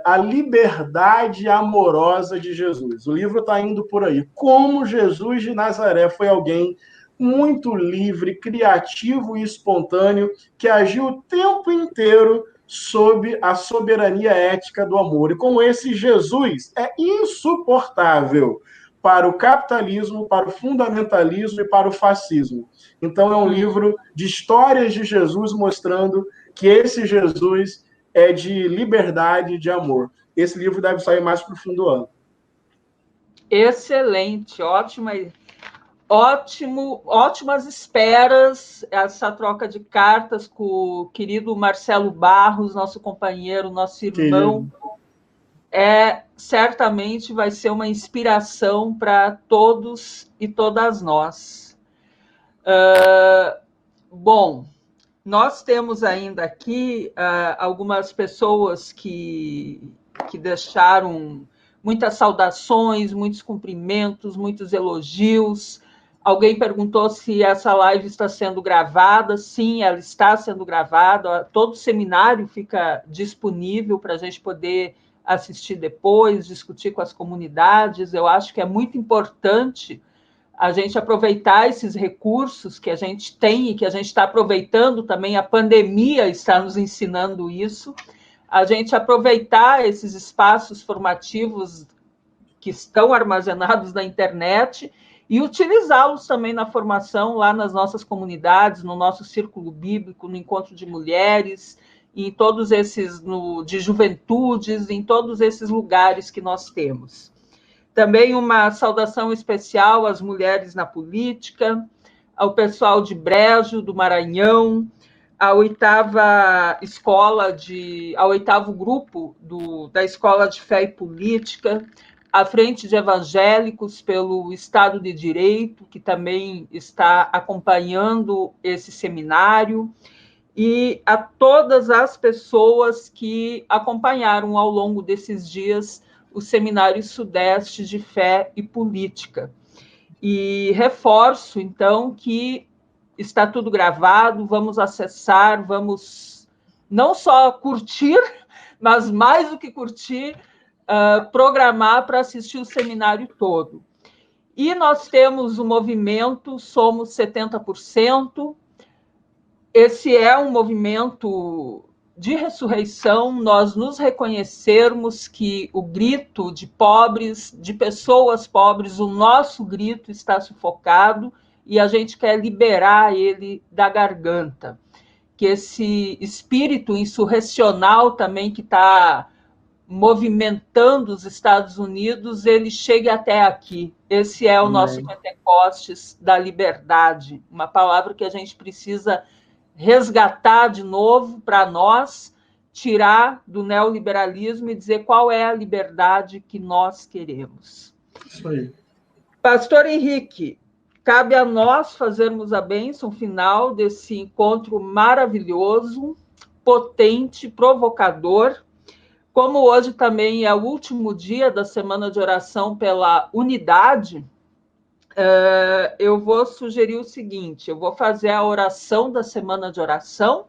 a liberdade amorosa de Jesus. O livro está indo por aí. Como Jesus de Nazaré foi alguém muito livre, criativo e espontâneo, que agiu o tempo inteiro sob a soberania ética do amor. E como esse Jesus é insuportável para o capitalismo, para o fundamentalismo e para o fascismo. Então, é um livro de histórias de Jesus mostrando que esse Jesus é de liberdade e de amor. Esse livro deve sair mais para o fim do ano. Excelente, ótimas esperas, essa troca de cartas com o querido Marcelo Barros, nosso companheiro, nosso irmão. Certamente vai ser uma inspiração para todos e todas nós. Bom, nós temos ainda aqui algumas pessoas que deixaram muitas saudações, muitos cumprimentos, muitos elogios. Alguém perguntou se essa live está sendo gravada. Sim, ela está sendo gravada. Todo o seminário fica disponível para a gente poder assistir depois, discutir com as comunidades. Eu acho que é muito importante a gente aproveitar esses recursos que a gente tem e que a gente está aproveitando também, a pandemia está nos ensinando isso, a gente aproveitar esses espaços formativos que estão armazenados na internet e utilizá-los também na formação lá nas nossas comunidades, no nosso círculo bíblico, no encontro de mulheres, em todos esses, de juventudes, em todos esses lugares que nós temos. Também uma saudação especial às mulheres na política, ao pessoal de Brejo, do Maranhão, ao oitavo grupo da Escola de Fé e Política, a Frente de Evangélicos pelo Estado de Direito, que também está acompanhando esse seminário, e a todas as pessoas que acompanharam ao longo desses dias o Seminário Sudeste de Fé e Política. E reforço, então, que está tudo gravado, vamos acessar, vamos não só curtir, mas mais do que curtir, programar para assistir o seminário todo. E nós temos o movimento Somos 70%. Esse é um movimento de ressurreição, nós nos reconhecermos que o grito de pobres, de pessoas pobres, o nosso grito está sufocado e a gente quer liberar ele da garganta. Que esse espírito insurrecional também que está movimentando os Estados Unidos, ele chegue até aqui. Esse é o nosso Pentecostes da liberdade, uma palavra que a gente precisa resgatar de novo para nós, tirar do neoliberalismo e dizer qual é a liberdade que nós queremos. Isso aí. Pastor Henrique, cabe a nós fazermos a bênção final desse encontro maravilhoso, potente, provocador. Como hoje também é o último dia da Semana de Oração pela Unidade, eu vou sugerir o seguinte, eu vou fazer a oração da Semana de Oração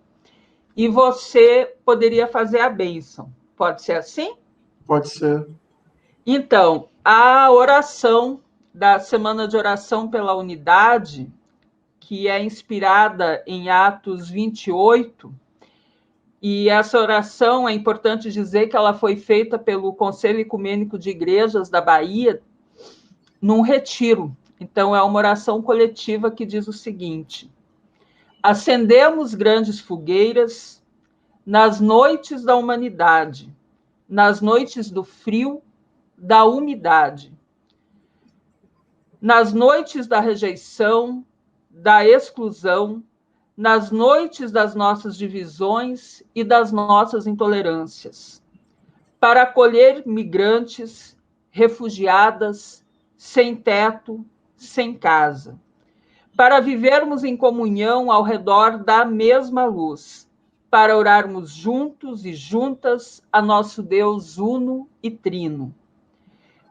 e você poderia fazer a bênção. Pode ser assim? Pode ser. Então, a oração da Semana de Oração pela Unidade, que é inspirada em Atos 28, e essa oração, é importante dizer que ela foi feita pelo Conselho Ecumênico de Igrejas da Bahia, num retiro. Então, é uma oração coletiva que diz o seguinte: acendemos grandes fogueiras nas noites da humanidade, nas noites do frio, da umidade, nas noites da rejeição, da exclusão, nas noites das nossas divisões e das nossas intolerâncias, para acolher migrantes, refugiadas, sem teto, sem casa, para vivermos em comunhão ao redor da mesma luz, para orarmos juntos e juntas a nosso Deus uno e trino.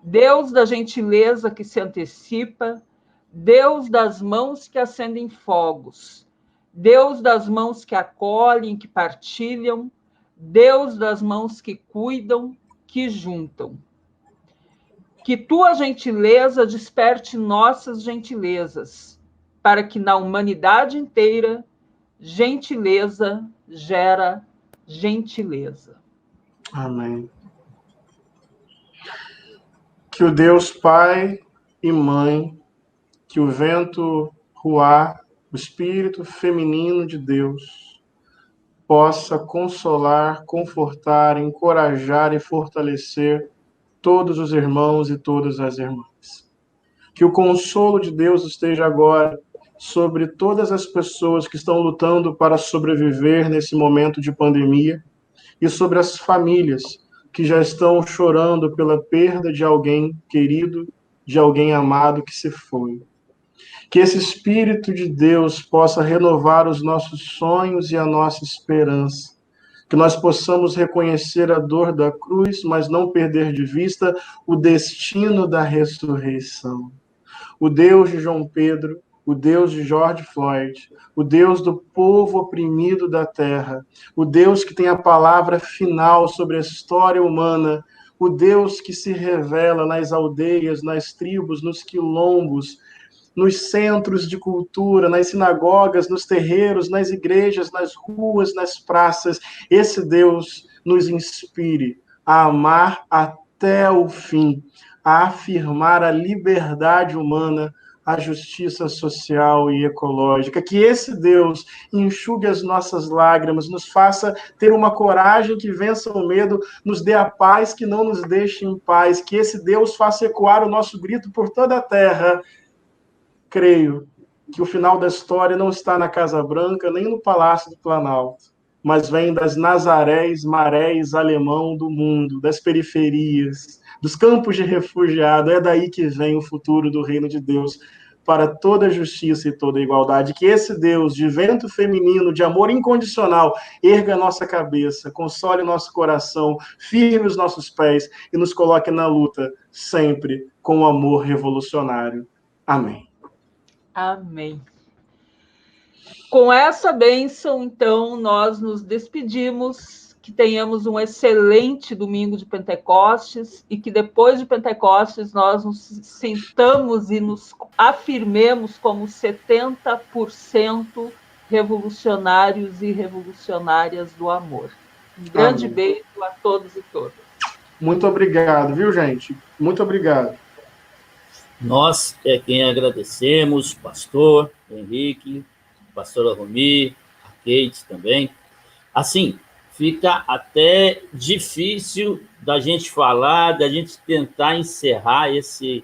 Deus da gentileza que se antecipa, Deus das mãos que acendem fogos, Deus das mãos que acolhem, que partilham, Deus das mãos que cuidam, que juntam. Que tua gentileza desperte nossas gentilezas, para que na humanidade inteira, gentileza gera gentileza. Amém. Que o Deus Pai e Mãe, que o vento Ruá, o Espírito feminino de Deus, possa consolar, confortar, encorajar e fortalecer todos os irmãos e todas as irmãs. Que o consolo de Deus esteja agora sobre todas as pessoas que estão lutando para sobreviver nesse momento de pandemia e sobre as famílias que já estão chorando pela perda de alguém querido, de alguém amado que se foi. Que esse Espírito de Deus possa renovar os nossos sonhos e a nossa esperança. Que nós possamos reconhecer a dor da cruz, mas não perder de vista o destino da ressurreição. O Deus de João Pedro, o Deus de George Floyd, o Deus do povo oprimido da terra, o Deus que tem a palavra final sobre a história humana, o Deus que se revela nas aldeias, nas tribos, nos quilombos, nos centros de cultura, nas sinagogas, nos terreiros, nas igrejas, nas ruas, nas praças. Esse Deus nos inspire a amar até o fim, a afirmar a liberdade humana, a justiça social e ecológica. Que esse Deus enxugue as nossas lágrimas, nos faça ter uma coragem que vença o medo, nos dê a paz que não nos deixe em paz. Que esse Deus faça ecoar o nosso grito por toda a terra. Creio que o final da história não está na Casa Branca, nem no Palácio do Planalto, mas vem das Nazarés, Marés, Alemão do mundo, das periferias, dos campos de refugiado. É daí que vem o futuro do reino de Deus, para toda justiça e toda igualdade. Que esse Deus de vento feminino, de amor incondicional, erga a nossa cabeça, console nosso coração, firme os nossos pés e nos coloque na luta, sempre com o amor revolucionário. Amém. Amém. Com essa bênção, então, nós nos despedimos, que tenhamos um excelente domingo de Pentecostes e que depois de Pentecostes nós nos sintamos e nos afirmemos como 70% revolucionários e revolucionárias do amor. Um grande beijo a todos e todas. Muito obrigado, viu, gente? Muito obrigado. Nós é quem agradecemos, pastor Henrique, pastora Romi, a Kate também. Assim, fica até difícil da gente falar, da gente tentar encerrar este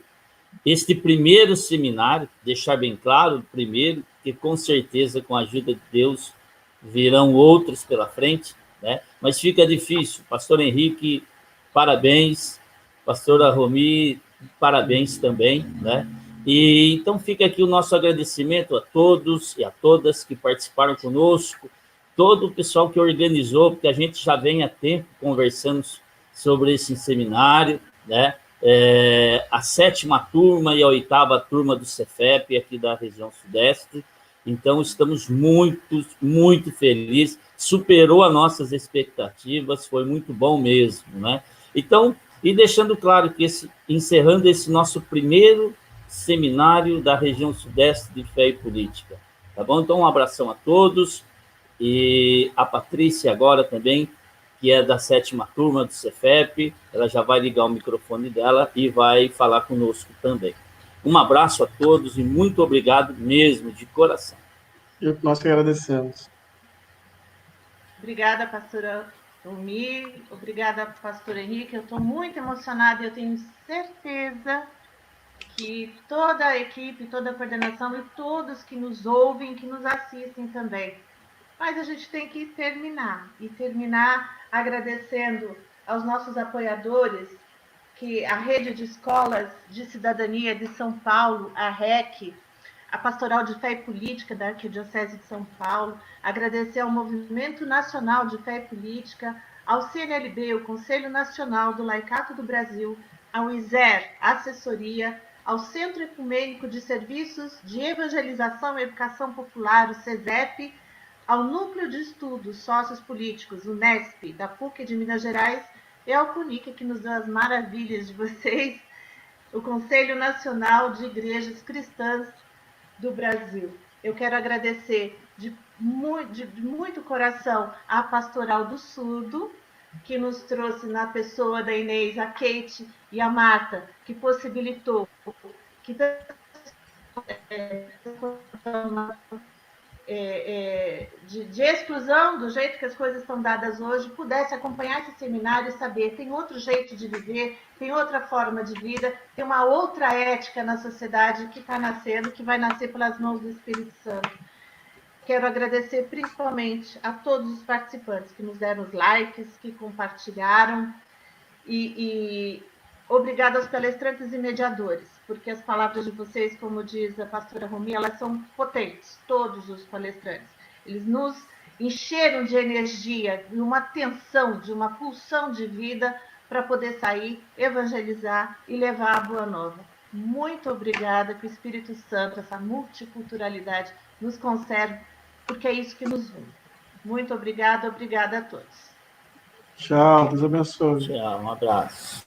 primeiro seminário, deixar bem claro, primeiro, que com certeza, com a ajuda de Deus, virão outros pela frente, né? Mas fica difícil. Pastor Henrique, parabéns. Pastora Romi, parabéns também, né? E então fica aqui o nosso agradecimento a todos e a todas que participaram conosco, todo o pessoal que organizou, porque a gente já vem há tempo conversando sobre esse seminário, né? A 7ª turma e a 8ª turma do Cefep, aqui da região Sudeste. Então, estamos muito, muito felizes. Superou as nossas expectativas, foi muito bom mesmo, né? Então, e deixando claro que encerrando esse nosso primeiro seminário da região Sudeste de Fé e Política. Tá bom? Então, um abração a todos. E a Patrícia agora também, que é da 7ª turma do Cefep, ela já vai ligar o microfone dela e vai falar conosco também. Um abraço a todos e muito obrigado mesmo, de coração. Nós que agradecemos. Obrigada, pastora Romi, obrigada, pastor Henrique. Eu estou muito emocionada e eu tenho certeza que toda a equipe, toda a coordenação e todos que nos ouvem, que nos assistem também. Mas a gente tem que terminar agradecendo aos nossos apoiadores, que a Rede de Escolas de Cidadania de São Paulo, a REC, a Pastoral de Fé e Política da Arquidiocese de São Paulo, agradecer ao Movimento Nacional de Fé e Política, ao CNLB, o Conselho Nacional do Laicato do Brasil, ao ISER, Assessoria, ao Centro Ecumênico de Serviços de Evangelização e Educação Popular, o CESEP, ao Núcleo de Estudos Sócios Políticos, o NESP, da PUC de Minas Gerais, e ao CUNIC, que nos deu as maravilhas de vocês, o Conselho Nacional de Igrejas Cristãs do Brasil. Eu quero agradecer de muito coração à Pastoral do Surdo, que nos trouxe na pessoa da Inês, a Kate e a Marta, que possibilitou que de exclusão, do jeito que as coisas estão dadas hoje, pudesse acompanhar esse seminário e saber, tem outro jeito de viver, tem outra forma de vida, tem uma outra ética na sociedade que está nascendo, que vai nascer pelas mãos do Espírito Santo. Quero agradecer principalmente a todos os participantes que nos deram os likes, que compartilharam, e obrigada aos palestrantes e mediadores, porque as palavras de vocês, como diz a pastora Romi, elas são potentes, todos os palestrantes. Eles nos encheram de energia, de uma tensão, de uma pulsão de vida para poder sair, evangelizar e levar a boa nova. Muito obrigada, que o Espírito Santo, essa multiculturalidade, nos conserve, porque é isso que nos une. Muito obrigada a todos. Tchau, Deus abençoe. Tchau, um abraço.